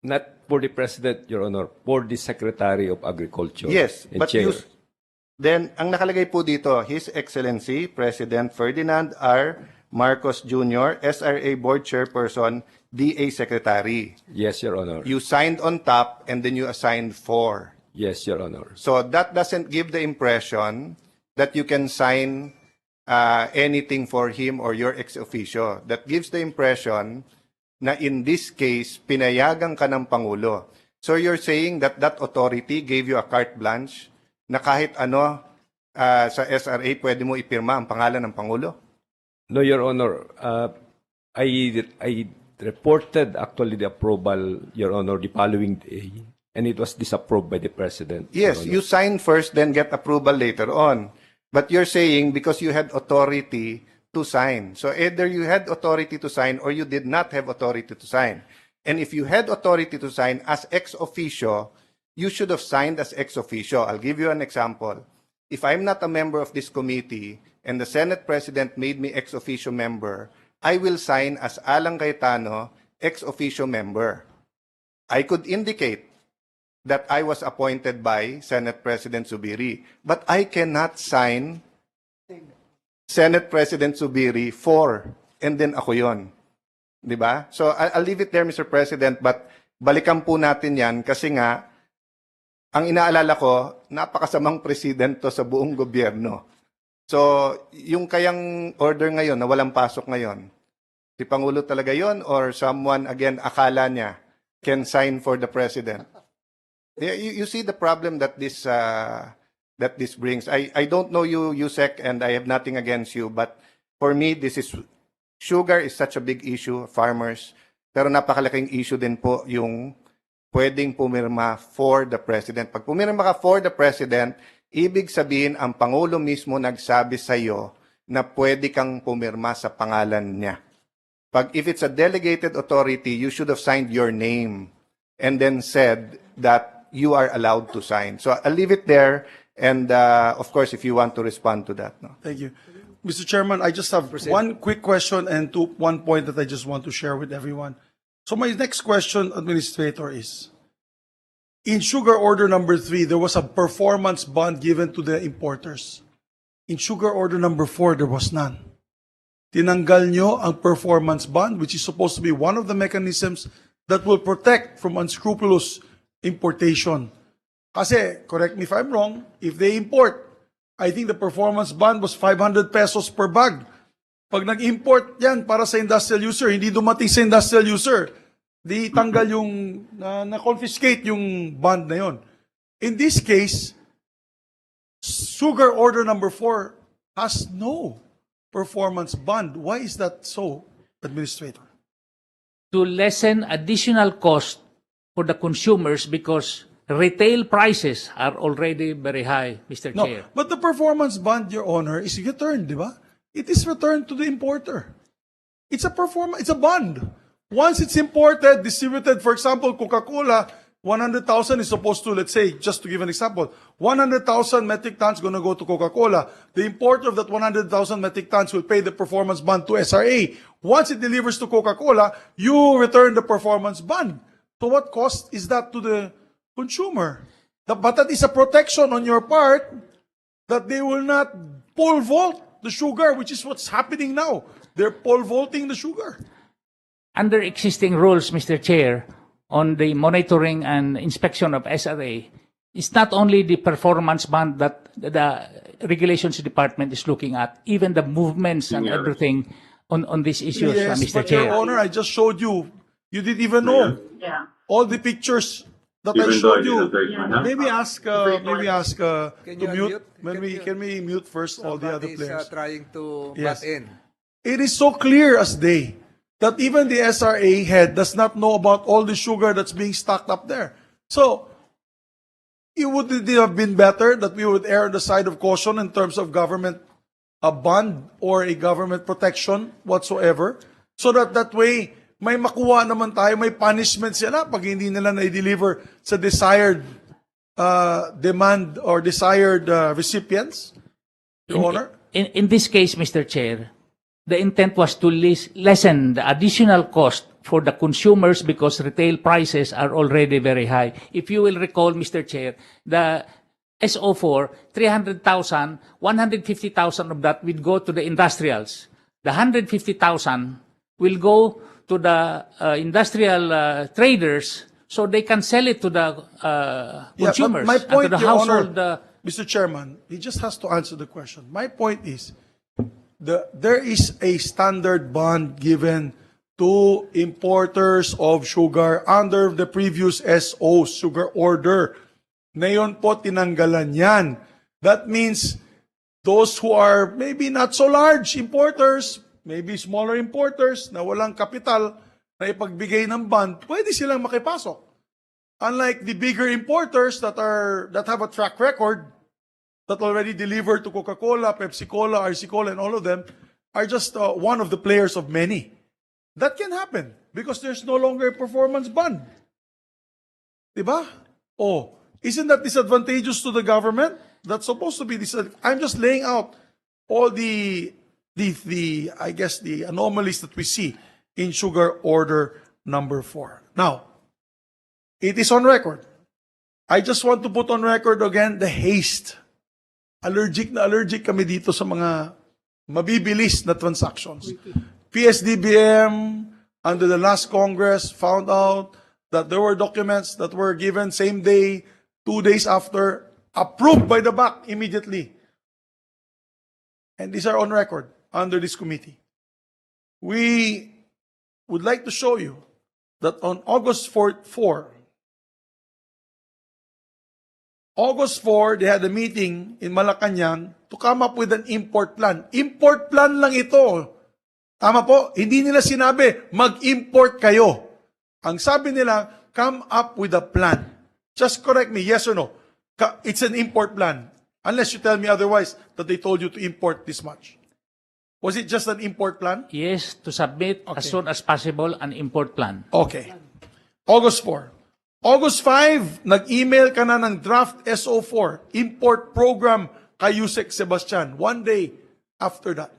Not for the President, Your Honor, for the Secretary of Agriculture. Yes, and but Chair. then, ang nakalagay po dito, His Excellency, President Ferdinand R. Marcos Jr., SRA Board Chairperson, DA Secretary. Yes, Your Honor. You signed on top and then you assigned for. Yes, Your Honor. So that doesn't give the impression that you can sign anything for him or your ex officio. That gives the impression na in this case, pinayagan ka ng Pangulo. So you're saying that that authority gave you a carte blanche na kahit ano sa SRA pwede mo ipirma ang pangalan ng Pangulo? No, Your Honor. I reported actually the approval, Your Honor, the following day, and it was disapproved by the President. Yes, you sign first, then get approval later on. But you're saying because you had authority to sign. So either you had authority to sign or you did not have authority to sign. And if you had authority to sign as ex officio, you should have signed as ex officio. I'll give you an example. If I'm not a member of this committee and the Senate President made me ex officio member, I will sign as Alang Cayetano, ex officio member. I could indicate that I was appointed by Senate President Zubiri, but I cannot sign Senate President Zubiri for, and then ako yon. Diba? So I'll leave it there, Mr. President, but balikan po natin yan kasi nga, ang inaalala ko, napakasamang president to sa buong gobyerno. So, yung kayang order ngayon na walang pasok ngayon, si Pangulo talaga yon or someone, again, akala niya can sign for the president? You see the problem that this brings. I don't know you, Yusek, and I have nothing against you, but for me, sugar is such a big issue, farmers, pero napakalaking issue din po yung pwedeng pumirma for the President. Pag pumirma ka for the President, ibig sabihin ang Pangulo mismo nagsabi sa iyo na pwede kang pumirma sa pangalan niya. If it's a delegated authority, you should have signed your name and then said that you are allowed to sign. So I'll leave it there. And of course, if you want to respond to that. No? Thank you. Mr. Chairman, I just have one quick question and one point that I just want to share with everyone. So my next question, Administrator, is, in Sugar Order number 3, there was a performance bond given to the importers. In Sugar Order number 4, there was none. Tinanggal nyo ang performance bond, which is supposed to be one of the mechanisms that will protect from unscrupulous importation. Kasi, correct me if I'm wrong, if they import, I think the performance bond was 500 pesos per bag. Pag nag-import yan para sa industrial user, hindi dumating sa industrial user, di tanggal yung, na-confiscate yung bond na yon. In this case, Sugar Order number 4 has no performance bond. Why is that so, Administrator? To lessen additional cost for the consumers because retail prices are already very high, Mr. No, Chair. but the performance bond, Your Honor, is returned, di ba? It is returned to the importer. It's a bond. Once it's imported, distributed, for example, Coca-Cola, 100,000 is supposed to, let's say, just to give an example, 100,000 metric tons going to go to Coca-Cola. The importer of that 100,000 metric tons will pay the performance bond to SRA. Once it delivers to Coca-Cola, you return the performance bond. So what cost is that to the consumer? But that is a protection on your part that they will not pole vault the sugar, which is what's happening now. They're pole vaulting the sugar. Under existing rules, Mr. Chair, on the monitoring and inspection of SRA, it's not only the performance bond that the regulations department is looking at, even the movements and everything on these issues, Yes, Mr. but Chair. Your Honor, I just showed you. You didn't even know. All the pictures that I showed you. Maybe ask Can to you mute. unmute? Can we mute first all the other Somebody's, players? trying to Yes. butt in. It is so clear as day that even the SRA head does not know about all the sugar that's being stocked up there. So, it would have been better that we would err on the side of caution in terms of government a bond or a government protection whatsoever, so that way may makuha naman tayo, may punishment sila pag hindi nila na-deliver sa desired demand or desired recipients. Your Honor? In this case, Mr. Chair, the intent was to lessen the additional cost for the consumers because retail prices are already very high. If you will recall, Mr. Chair, the SO4, 300,000, 150,000 of that will go to the industrials. The 150,000 will go to the industrial traders so they can sell it to the consumers my point, and to the Your household. Honor, Mr. Chairman, he just has to answer the question. My point is, there is a standard bond given to importers of sugar under the previous SO sugar order. Ngayon po tinanggalan yan. That means those who are maybe not so large importers, maybe smaller importers na walang kapital na ipagbigay ng bond, pwede silang makipasok. Unlike the bigger importers that have a track record, that already delivered to Coca-Cola, Pepsi-Cola, RC-Cola, and all of them, are just one of the players of many. That can happen because there's no longer a performance bond. Diba? Oh, isn't that disadvantageous to the government? That's supposed to be I'm just laying out all the I guess the anomalies that we see in Sugar Order number 4. Now, it is on record. I just want to put on record again the haste. Allergic na allergic kami dito sa mga mabibilis na transactions. PSDBM, under the last Congress, found out that there were documents that were given same day, 2 days after, approved by the BAC immediately. And these are on record under this committee. We would like to show you that on August 4, they had a meeting in Malacanang to come up with an import plan. Import plan lang ito. Tama po? Hindi nila sinabi, mag-import kayo. Ang sabi nila, come up with a plan. Just correct me, yes or no. It's an import plan. Unless you tell me otherwise that they told you to import this much. Was it just an import plan? Yes, to submit as soon as possible an import plan. Okay. August 4. August 5, nag-email ka na ng draft SO4, import program kay Yusek Sebastian, 1 day after that.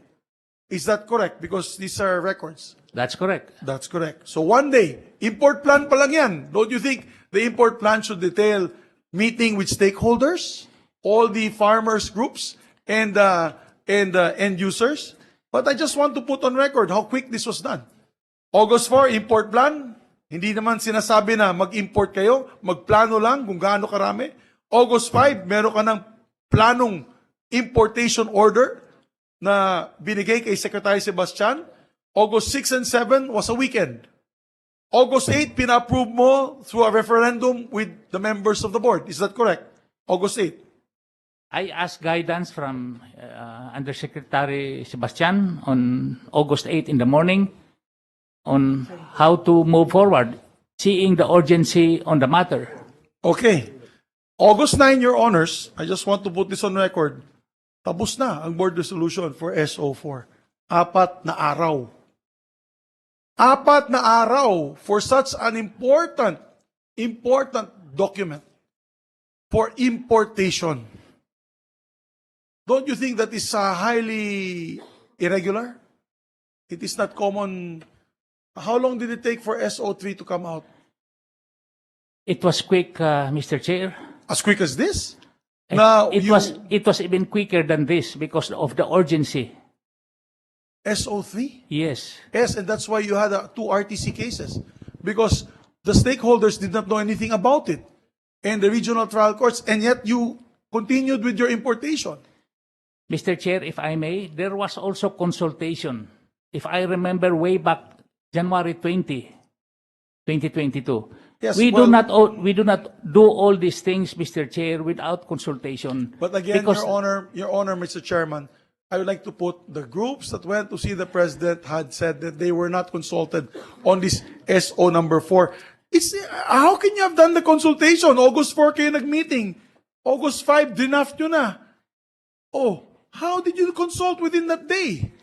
Is that correct? Because these are records. That's correct. That's correct. So 1 day, import plan pa lang yan. Don't you think the import plan should detail meeting with stakeholders, all the farmers groups, and end users? But I just want to put on record how quick this was done. August 4, import plan. Hindi naman sinasabi na mag-import kayo, magplano lang kung gaano karami. August 5, meron ka ng planong importation order na binigay kay Secretary Sebastian. August 6 and 7 was a weekend. August 8, pina-approve mo through a referendum with the members of the board. Is that correct? August 8. I asked guidance from Undersecretary Sebastian on August 8 in the morning on how to move forward, seeing the urgency on the matter. Okay. August 9, Your Honors, I just want to put this on record. Tapos na ang board resolution for SO4. 4 na araw. 4 na araw for such an important document for importation. Don't you think that is highly irregular? It is not common. How long did it take for SO3 to come out? It was quick, Mr. Chair. As quick as this? Now, It was even quicker than this because of the urgency. SO3? Yes. Yes, and that's why you had 2 RTC cases. Because the stakeholders did not know anything about it. And the regional trial courts, and yet you continued with your importation. Mr. Chair, if I may, there was also consultation. If I remember way back January 2022. Yes, we well- do not do all these things, Mr. Chair, without consultation. But again, Because- Your Honor, Mr. Chairman, I would like to put the groups that went to see the President had said that they were not consulted on this SO number 4. How can you have done the consultation? August 4 kayo nag-meeting. August 5, draft nyo na. Oh, how did you consult within that day?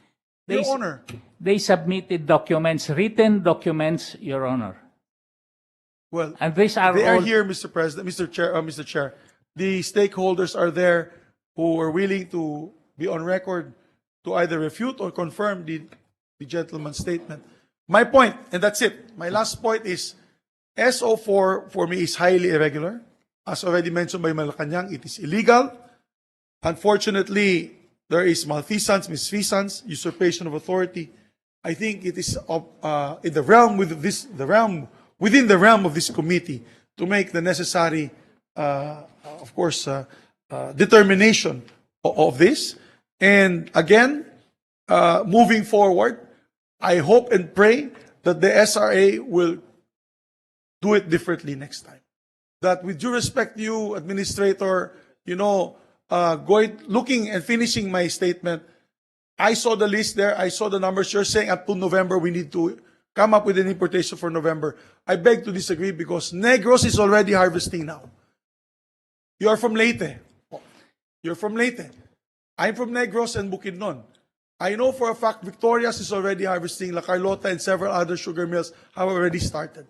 Your They- Honor. They submitted documents, written documents, Your Honor. Well, And these are they are all here, Mr. President, Mr. Chair. The stakeholders are there who are willing to be on record to either refute or confirm the gentleman's statement. My point, and that's it. My last point is SO4 for me is highly irregular. As already mentioned by Malacanang, it is illegal. Unfortunately, there is malfeasance, misfeasance, usurpation of authority. I think it is in the realm within the realm of this committee to make the necessary, determination of this. And again, moving forward, I hope and pray that the SRA will do it differently next time. That with due respect to you, Administrator, looking and finishing my statement, I saw the list there. I saw the numbers. You're saying up to November, we need to come up with an importation for November. I beg to disagree because Negros is already harvesting now. You're from Leyte. You're from Leyte. I'm from Negros and Bukidnon. I know for a fact Victorias is already harvesting. La Carlota and several other sugar mills have already started.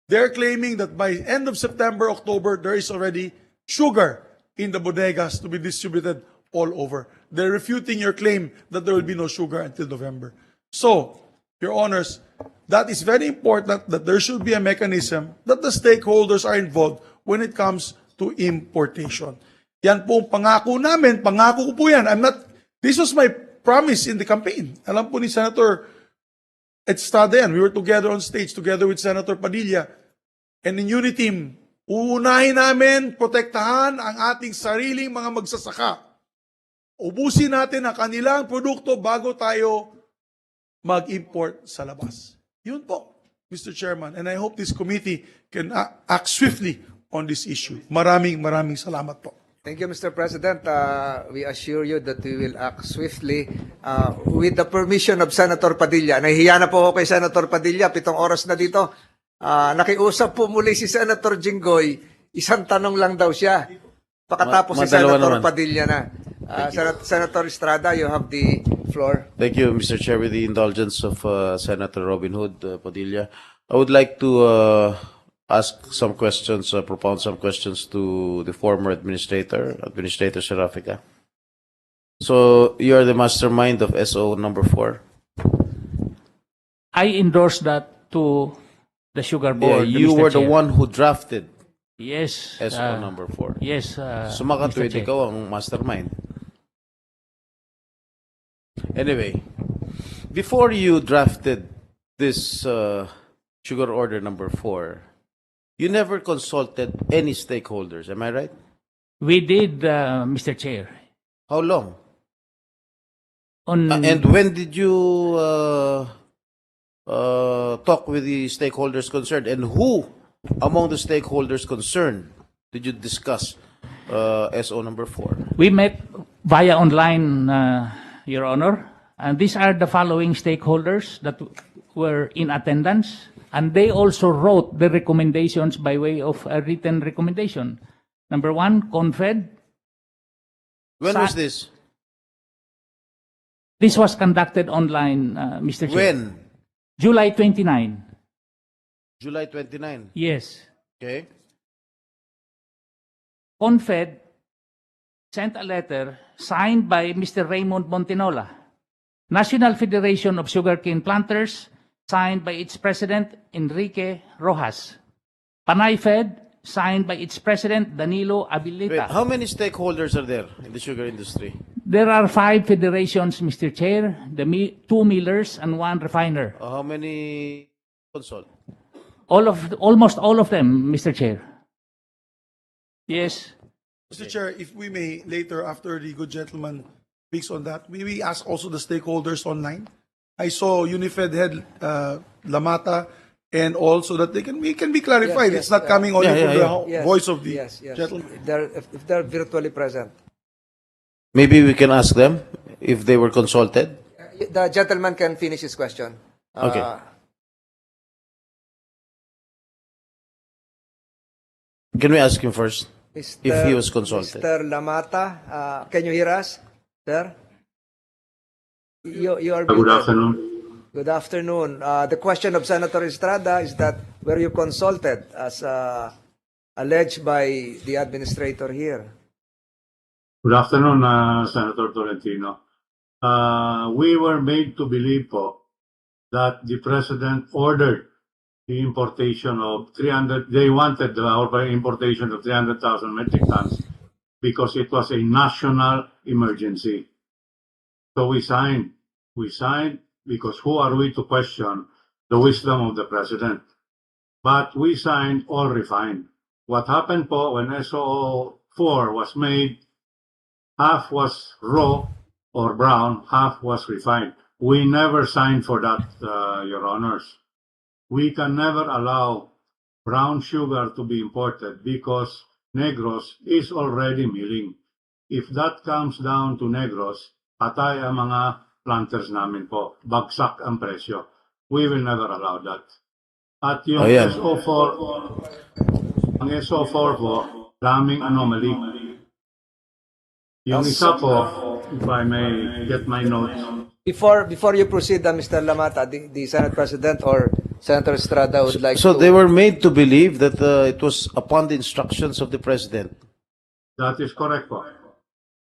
They're claiming that by end of September, October, there is already sugar in the bodegas to be distributed all over. They're refuting your claim that there will be no sugar until November. So, Your Honors, that is very important that there should be a mechanism that the stakeholders are involved when it comes to importation. Yan po ang pangako namin, pangako ko po yan. This was my promise in the campaign. Alam po ni Senator Estrada yan. We were together on stage together with Senator Padilla and in Uniteam. Uunahin namin, protektahan ang ating sariling mga magsasaka. Ubusin natin ang kanilang produkto bago tayo mag-import sa labas. Yun po, Mr. Chairman. And I hope this committee can act swiftly on this issue. Maraming salamat po. Thank you, Mr. President. We assure you that we will act swiftly with the permission of Senator Padilla. Nahihiya na po ako kay Senator Padilla. 7 oras na dito. Nakiusap po muli si Senator Jinggoy, isang tanong lang daw siya. Pakatapos si Madalawa Senator naman. Padilla na. Senator Estrada, you have the floor. Thank you, Mr. Chair. With the indulgence of Senator Robin Hood Padilla, I would like to ask some questions, propound some questions to the former Administrator Sharafica. So, you are the mastermind of SO number 4? I endorse that to the Sugar Yeah, Board. you Mr. were the Chair. one who drafted Yes. SO number 4. Yes. So, Mr. makatwid Chair. ikaw ang mastermind. Anyway, before you drafted this sugar order number 4, you never consulted any stakeholders, am I right? We did, Mr. Chair. How long? On And when did you talk with the stakeholders concerned? And who among the stakeholders concerned did you discuss SO number 4? We met via online, Your Honor, and these are the following stakeholders that were in attendance, and they also wrote the recommendations by way of a written recommendation. Number 1, CONFED. When was this? This was conducted online, Mr. Chair. When? July 29. July 29. Yes. Okay. CONFED sent a letter signed by Mr. Raymond Montinola. National Federation of Sugarcane Planters, signed by its president, Enrique Rojas. PANAIFED, signed by its president, Danilo Wait, Abilita. how many stakeholders are there in the sugar industry? There are 5 federations, Mr. Chair, 2 millers and 1 refiner. How many consult? Almost all of them, Mr. Chair. Yes. Mr. Chair, if we may, later after the good gentleman speaks on that, we ask also the stakeholders online. I saw Unifed head Lamata, and also that we can be clarified. Yes, It's not coming only Yeah, from yeah, the Yes, voice of the yes, yes. gentleman. If they're virtually present. Maybe we can ask them if they were consulted. The gentleman can finish his question. Okay. Can we ask him first? If he was consulted. Mr. Lamata, can you hear us, sir? You are Good muted. afternoon. Good afternoon. The question of Senator Estrada is that were you consulted as alleged by the administrator here? Good afternoon, Senator Tolentino. We were made to believe po that the President ordered the importation of 300, they wanted the importation of 300,000 metric tons because it was a national emergency. So we signed. We signed because who are we to question the wisdom of the President? But we signed all refined. What happened po when SO4 was made, half was raw or brown, half was refined. We never signed for that, Your Honors. We can never allow brown sugar to be imported because Negros is already milling. If that comes down to Negros, patay ang mga planters namin po. Bagsak ang presyo. We will never allow that. At yung Ayan. ang SO4 po, daming anomaly. Yung isa po, if I may get my notes, Before you proceed, Mr. Lamata, the Senate President or Senator Estrada would like So to... they were made to believe that it was upon the instructions of the President. that is correct po.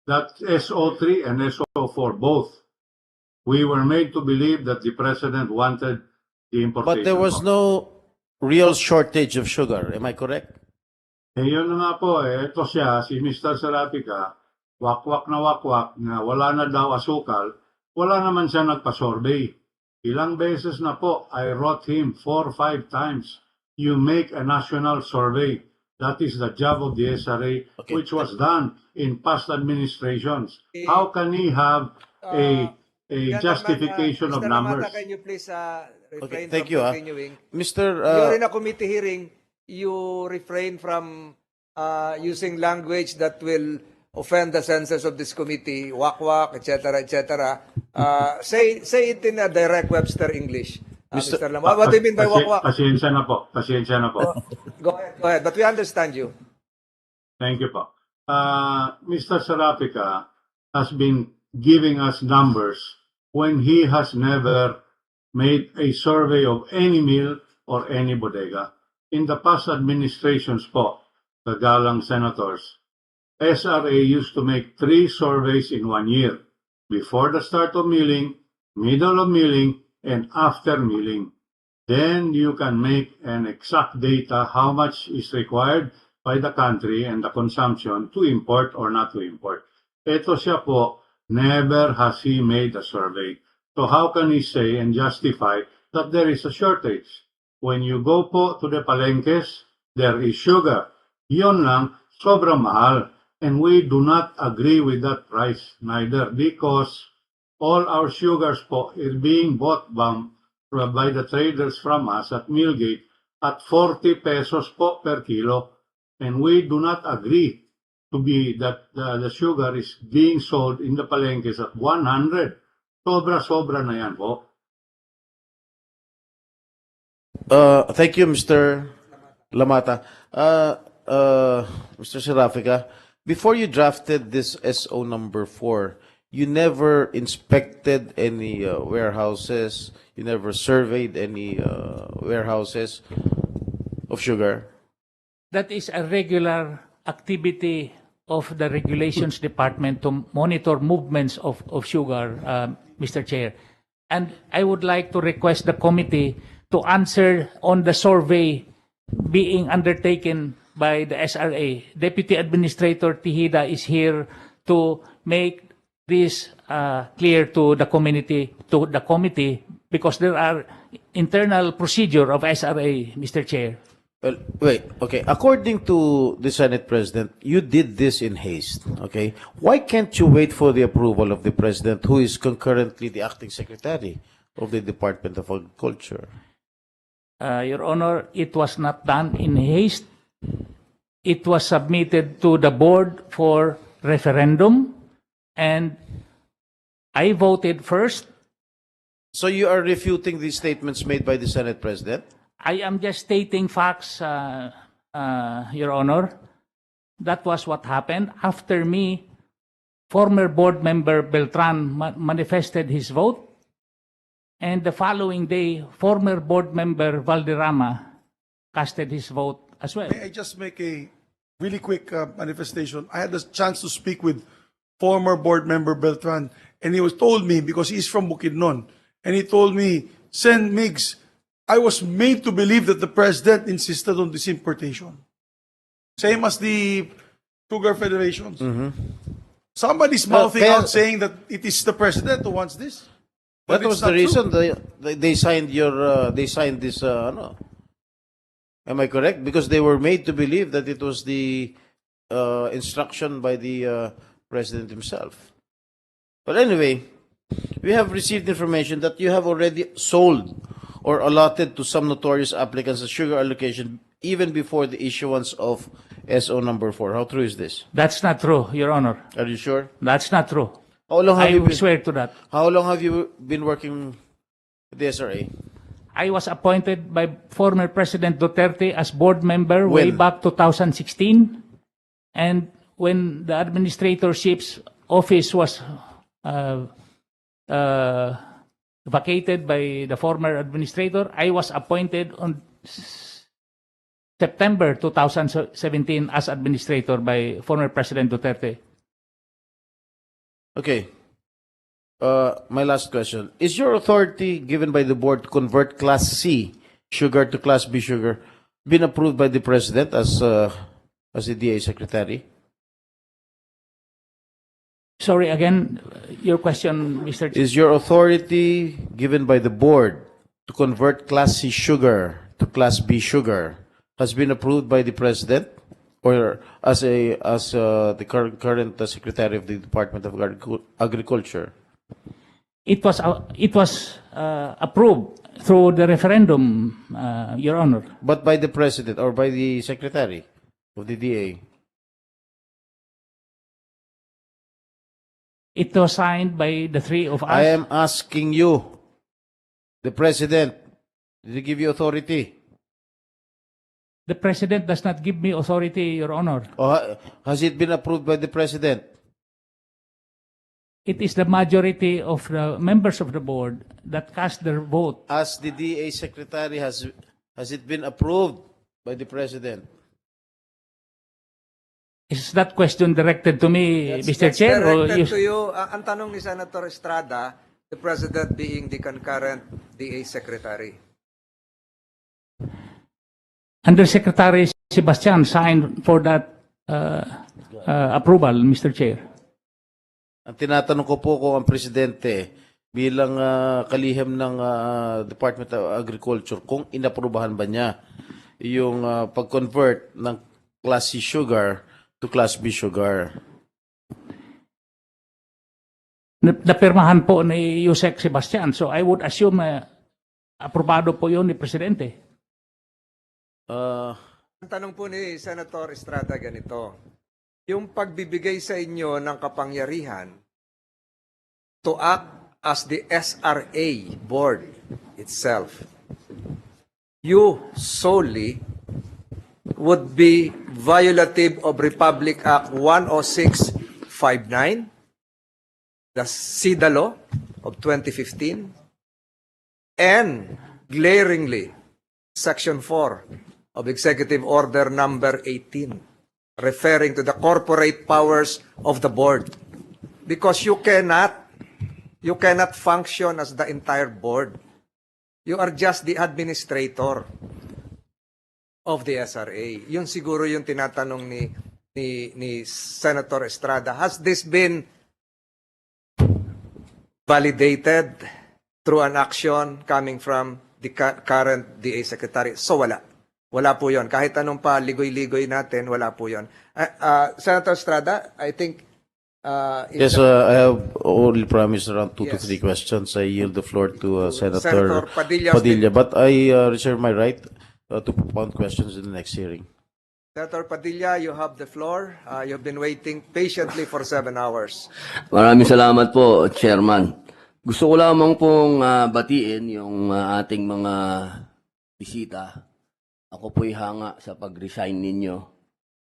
That SO3 and SO4 both, we were made to believe that the President wanted the importation. But there was po. no real shortage of sugar. Am I correct? Eh, yun na nga po, ito siya, si Mr. Sarapica, wakwak na wala na daw asukal, wala naman siya nagpa-survey. Ilang beses na po, I wrote him 4 or 5 times, you make a national survey. That is the job of the SRA, Okay. which was done in past administrations. How can he have a Gentleman, justification of Mr. numbers? Lamata, can you please refrain thank from you, continuing? Mr. You're in a committee hearing, you refrain from using language that will offend the senses of this committee, wak-wak, etc., etc. Say it in a direct Webster English. Mr. Lam. What do you mean by wakwak? Pasensya na po. Pasensya na po. Go ahead. But we understand you. Thank you po. Mr. Sarapica has been giving us numbers when he has never made a survey of any mill or any bodega. In the past administrations po, the galang senators, SRA used to make 3 surveys in 1 year, before the start of milling, middle of milling, and after milling. Then you can make an exact data how much is required by the country and the consumption to import or not to import. Ito siya po, never has he made a survey. So how can he say and justify that there is a shortage? When you go po to the palengkes, there is sugar. Yun lang, sobrang mahal. And we do not agree with that price neither, because all our sugars po is being bought by the traders from us at Millgate at 40 pesos po per kilo. And we do not agree to be that the sugar is being sold in the palengkes at 100. Sobra-sobra na yan po. Thank you, Mr. Lamata. Mr. Serafica, before you drafted this SO number 4, you never inspected any warehouses, you never surveyed any warehouses of sugar? That is a regular activity of the regulations department to monitor movements of sugar, Mr. Chair. And I would like to request the committee to answer on the survey being undertaken by the SRA. Deputy Administrator Tihida is here to make this clear to the committee, because there are internal procedure of SRA, Mr. Chair. Well, wait, okay. According to the Senate President, you did this in haste, okay? Why can't you wait for the approval of the President, who is concurrently the Acting Secretary of the Department of Agriculture? Your Honor, it was not done in haste. It was submitted to the board for referendum, and I voted first. So you are refuting the statements made by the Senate President? I am just stating facts, Your Honor. That was what happened. After me, former board member Beltran manifested his vote. And the following day, former board member Valderrama casted his vote as well. May I just make a really quick manifestation? I had the chance to speak with former board member Beltran, and he was told me, because he's from Bukidnon, and he told me, Sen Migs, I was made to believe that the president insisted on this importation. Same as the sugar federations. Somebody's mouthing out saying that it is the president who wants this. But That was it's the not reason true. they signed they signed this, ano. Am I correct? Because they were made to believe that it was the instruction by the president himself. But anyway, we have received information that you have already sold or allotted to some notorious applicants a sugar allocation even before the issuance of SO number 4. How true is this? That's not true, Your Honor. Are you sure? That's not true. How long have I you will been, swear to that. How long have you been working with the SRA? I was appointed by former President Duterte as board member way When? back 2016. And when the administratorship's office was vacated by the former administrator, I was appointed on September 2017 as administrator by former President Duterte. Okay. My last question. Is your authority given by the board to convert Class C sugar to Class B sugar been approved by the President as the DA Secretary? Sorry, again, your question, Mr. Is your authority given by the board to convert Class C sugar to Class B sugar has been approved by the President, or as the current Secretary of the Department of Agriculture? It was approved through the referendum, Your Honor. But by the President or by the Secretary of the DA? It was signed by the three of us. I am asking you, the President Did he give you authority? The President does not give me authority, Your Honor. Or has it been approved by the President? It is the majority of the members of the board that cast their vote. As the DA Secretary, has it been approved by the President? Is that question directed to me, Mr. That's Chair? Or directed you- to you. Ang tanong ni Senator Estrada, the President being the concurrent DA Secretary. Undersecretary Sebastian signed for that approval, Mr. Chair. Ang tinatanong ko po kung ang Presidente bilang kalihim ng Department of Agriculture, kung inaprubahan ba niya yung pag-convert ng Class C sugar to Class B sugar. Napirmahan po ni Yusek Sebastian. So I would assume aprobado po yun ni Presidente. Ang tanong po ni Senator Estrada ganito, yung pagbibigay sa inyo ng kapangyarihan to act as the SRA board itself, you solely would be violative of Republic Act 10659, the SIDA law of 2015, and glaringly Section 4 of Executive Order number 18, referring to the corporate powers of the board. Because you cannot function as the entire board. You are just the administrator of the SRA. Yun siguro yung tinatanong ni Senator Estrada. Has this been validated through an action coming from the current DA Secretary? So wala. Wala po yun. Kahit anong pa ligoy-ligoy natin, wala po yun. Senator Estrada, I think... Yes, I have only promised around 2 to Yes. 3 questions. I yield the floor to Senator Senator Padilla. Padilla. But I reserve my right to propound questions in the next hearing. Senator Padilla, you have the floor. You've been waiting patiently for 7 hours. Maraming salamat po, Chairman. Gusto ko lamang pong batiin yung ating mga bisita. Ako po'y hanga sa pag-resign ninyo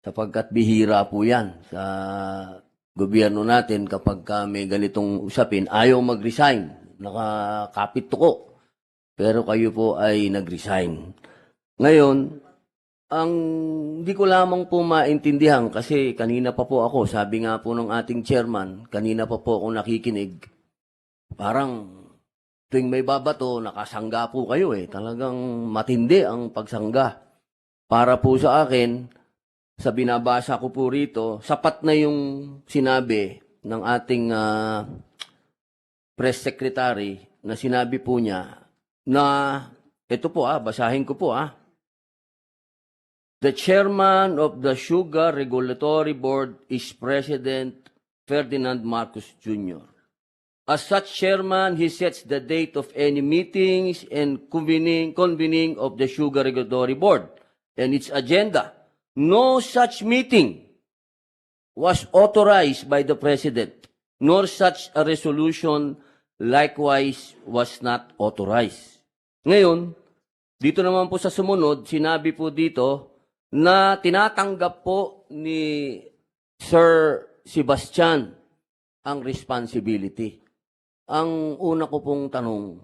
sapagkat bihira po yan sa gobyerno natin kapag may ganitong usapin. Ayaw mag-resign. Nakakapit ko. Pero kayo po ay nag-resign. Ngayon, ang hindi ko lamang po maintindihan kasi kanina pa po ako, sabi nga po ng ating chairman, kanina pa po ako nakikinig, parang tuwing may babato, nakasangga po kayo eh. Talagang matindi ang pagsangga. Para po sa akin, sa binabasa ko po rito, sapat na yung sinabi ng ating press secretary na sinabi po niya na, ito po basahin ko po The chairman of the Sugar Regulatory Board is President Ferdinand Marcos Jr. As such chairman, he sets the date of any meetings and convening of the Sugar Regulatory Board and its agenda. No such meeting was authorized by the President, nor such a resolution likewise was not authorized. Ngayon, dito naman po sa sumunod, sinabi po dito na tinatanggap po ni Sir Sebastian ang responsibility. Ang una ko pong tanong,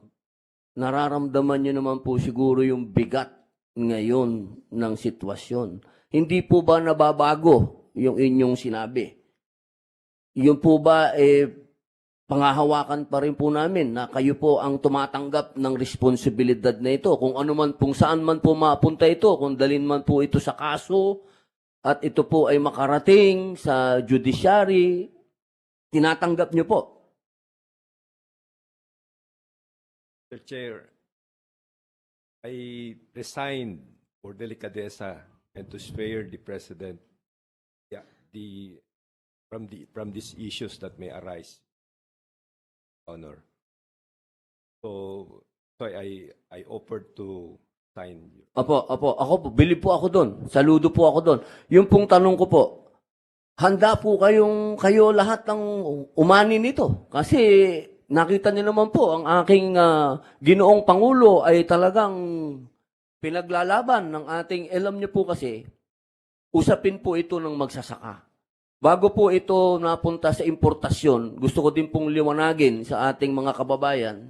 nararamdaman niyo naman po siguro yung bigat ngayon ng sitwasyon. Hindi po ba nababago yung inyong sinabi? Yun po ba pangahawakan pa rin po namin na kayo po ang tumatanggap ng responsibilidad na ito? Kung ano man, kung saan man po mapunta ito, kung dalhin man po ito sa kaso, at ito po ay makarating sa judiciary, tinatanggap niyo po? Mr. Chair, I resigned for delicadeza and to spare the President from these issues that may arise. Honor. So I offered to sign. Ako po, bilib po ako doon. Saludo po ako doon. Yung pong tanong ko po, handa po kayo lahat ng umani nito. Kasi nakita niyo naman po, ang aking ginoong Pangulo ay talagang pinaglalaban ng ating, alam niyo po kasi, usapin po ito ng magsasaka. Bago po ito napunta sa importasyon, gusto ko din pong liwanagin sa ating mga kababayan,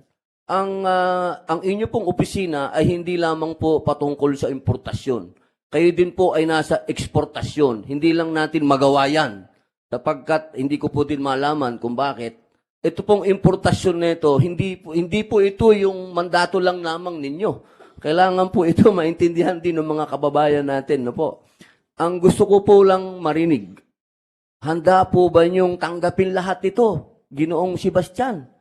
ang inyo pong opisina ay hindi lamang po patungkol sa importasyon. Kayo din po ay nasa eksportasyon. Hindi lang natin magawa yan. Sapagkat hindi ko po din malaman kung bakit. Ito pong importasyon nito, hindi po ito yung mandato lang lamang ninyo. Kailangan po ito maintindihan din ng mga kababayan natin. No po? Ang gusto ko po lang marinig, handa po ba niyong tanggapin lahat ito, Ginoong Sebastian?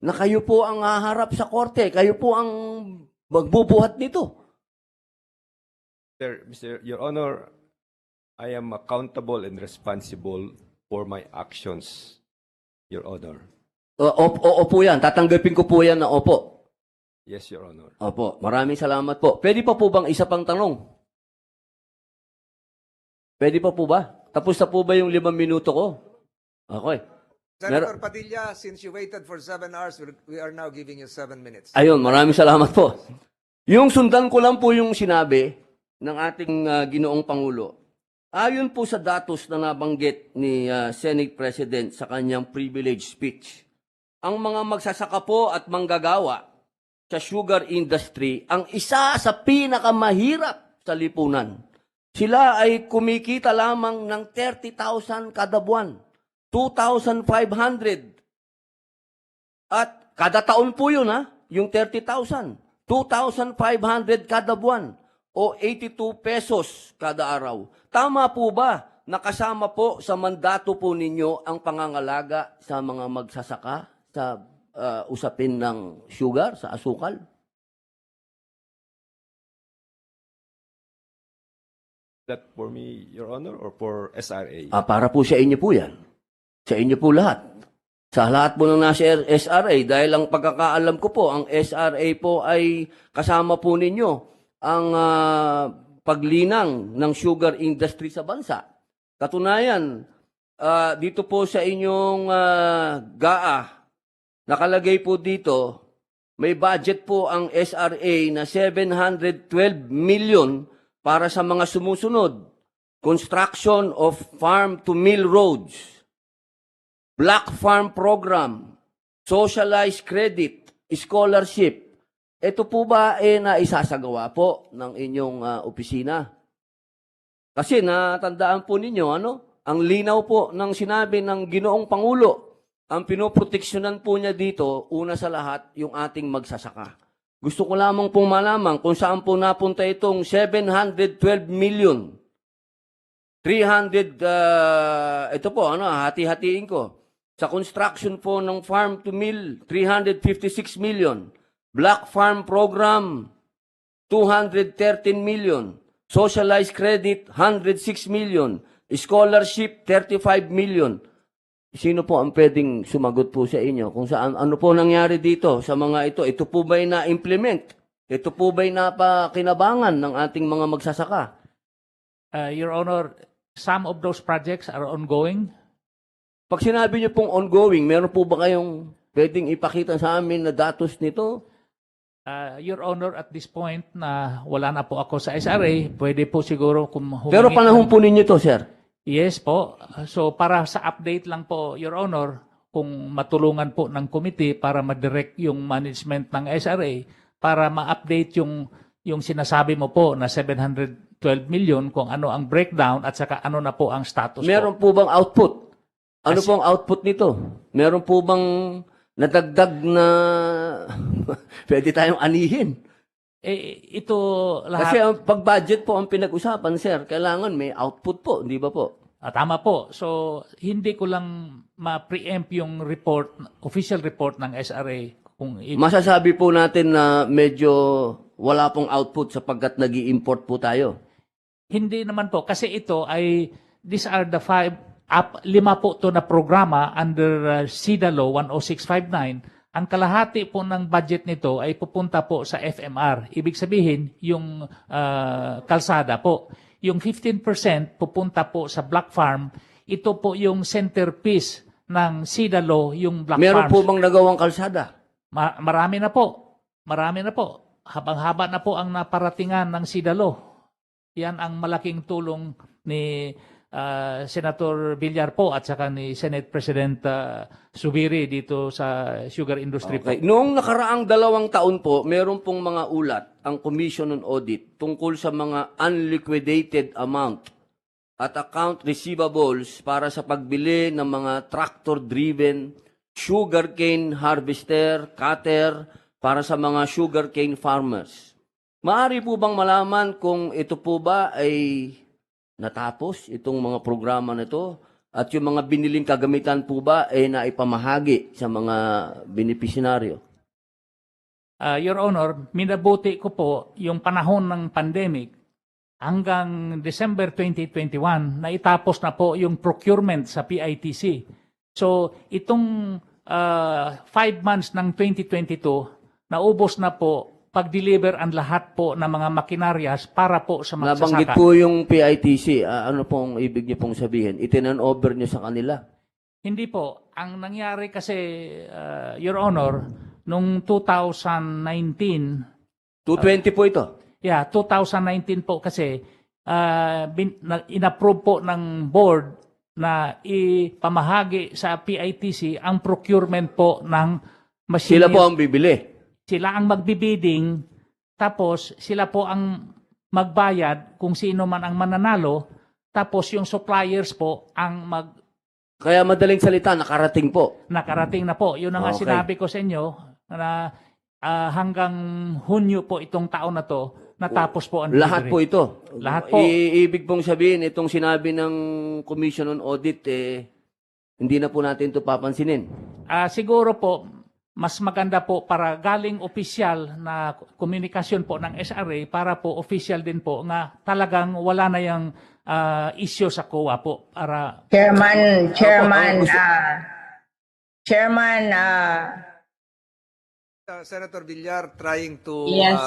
Na kayo po ang haharap sa korte, kayo po ang magbubuhat nito. Your Honor, I am accountable and responsible for my actions, Your Honor. Opo yan, tatanggapin ko po yan na opo. Yes, Your Honor. Opo, maraming salamat po. Pwede pa po bang isa pang tanong? Pwede pa po ba? Tapos na po ba yung 5 minuto ko? Okay. Senator Padilla, since you waited for 7 hours, we are now giving you 7 minutes. Ayun, maraming salamat po. Yung sundan ko lang po yung sinabi ng ating ginoong Pangulo. Ayon po sa datos na nabanggit ni Senate President sa kanyang privilege speech, ang mga magsasaka po at manggagawa sa sugar industry ang isa sa pinakamahirap sa lipunan. Sila ay kumikita lamang ng 30,000 kada buwan. 2,500. At kada taon po yun, yung 30,000. 2,500 kada buwan o 82 pesos kada araw. Tama po ba na kasama po sa mandato po ninyo ang pangangalaga sa mga magsasaka sa usapin ng sugar, sa asukal? That for me, Your Honor, or for SRA? Para po sa inyo po yan. Sa inyo po lahat. Sa lahat po ng nasa SRA, dahil ang pagkakaalam ko po, ang SRA po ay kasama po ninyo ang paglinang ng sugar industry sa bansa. Katunayan, dito po sa inyong GAA, nakalagay po dito, may budget po ang SRA na 712 million para sa mga sumusunod. Construction of farm-to-mill roads, Black Farm Program, Socialized Credit, Scholarship. Ito po ba naisasagawa po ng inyong opisina? Kasi natandaan po ninyo, ang linaw po ng sinabi ng Ginoong Pangulo, ang pinoproteksyonan po niya dito, una sa lahat, yung ating magsasaka. Gusto ko lamang pong malaman kung saan po napunta itong 712 million. 300, ito po, hati-hatiin ko. Sa construction po ng farm to mill, 356 million. Black Farm Program, 213 million. Socialized Credit, 106 million. Scholarship, 35 million. Sino po ang pwedeng sumagot po sa inyo? Kung saan, ano po nangyari dito sa mga ito? Ito po ba'y na-implement? Ito po ba'y napakinabangan ng ating mga magsasaka? Your Honor, some of those projects are ongoing. Pag sinabi niyo pong ongoing, meron po ba kayong pwedeng ipakita sa amin na datos nito? Your Honor, at this point na wala na po ako sa SRA, pwede po siguro kung humingi. Pero panahon po ninyo to, sir? Yes po. So para sa update lang po, Your Honor, kung matulungan po ng committee para ma-direct yung management ng SRA para ma-update yung sinasabi mo po na 712 million kung ano ang breakdown at saka ano na po ang status Meron po. po bang output? Ano po ang output nito? Meron po bang nadagdag na pwede tayong anihin? Ito lahat. Kasi ang pag-budget po ang pinag-usapan, sir. Kailangan may output po, di ba po? Tama po. So, hindi ko lang ma-preempt yung report, official report ng SRA. Masasabi po natin na medyo wala pong output sapagkat nag-i-import po tayo. Hindi naman po. Kasi ito ay, these are the 5 po to na programa under SIDA Law 10659. Ang kalahati po ng budget nito ay pupunta po sa FMR. Ibig sabihin, yung kalsada po. Yung 15% pupunta po sa Black Farm. Ito po yung centerpiece ng SIDA law yung black Meron farms. po bang nagawang kalsada? Marami na po. Marami na po. Habang-haba na po ang naparatingan ng SIDA law. Yan ang malaking tulong ni Senator Villar po at saka ni Senate President Subiri dito sa sugar industry Okay. po. Noong nakaraang 2 taon po, meron pong mga ulat ang Commission on Audit tungkol sa mga unliquidated amount at account receivables para sa pagbili ng mga tractor-driven sugarcane harvester, cutter para sa mga sugarcane farmers. Maaari po bang malaman kung ito po ba ay natapos, itong mga programa na ito, at yung mga biniling kagamitan po ba ay naipamahagi sa mga benepisyonaryo? Your Honor, minabuti ko po yung panahon ng pandemic hanggang December 2021 na itapos na po yung procurement sa PITC. So itong 5 months ng 2022, naubos na po pag-deliver ang lahat po ng mga makinaryas para po sa Nabanggit magsasaka. po yung PITC. Ano pong ibig niyo pong sabihin? Itinan-over niyo sa kanila? Hindi po. Ang nangyari kasi, Your Honor, nung 2019, 220 po ito. 2019 po kasi, inapprove po ng board na ipamahagi sa PITC ang procurement po ng machine. Sila po ang bibili. Sila ang magbibidding, tapos sila po ang magbayad kung sino man ang mananalo, tapos yung suppliers po ang Kaya madaling salita, nakarating po. nakarating na po. Yun ang nga Okay. sinabi ko sa inyo na hanggang Hunyo po itong taon na to, natapos po ang Lahat po delivery. ito. Lahat po. Ibig pong sabihin, itong sinabi ng Commission on Audit, hindi na po natin ito papansinin. Siguro po, mas maganda po para galing opisyal na komunikasyon po ng SRA para po opisyal din po nga talagang wala na yung issue sa COA po para Chairman, Senator Villar trying to yes,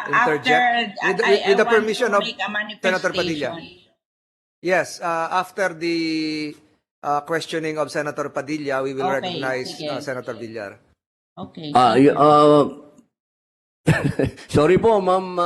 interject after with the I want permission to of make a Senator Padilla. manifestation. Yes, after the questioning of Senator Padilla, we will Okay, recognize sige. Senator Villar. Okay. Sorry po, ma'am.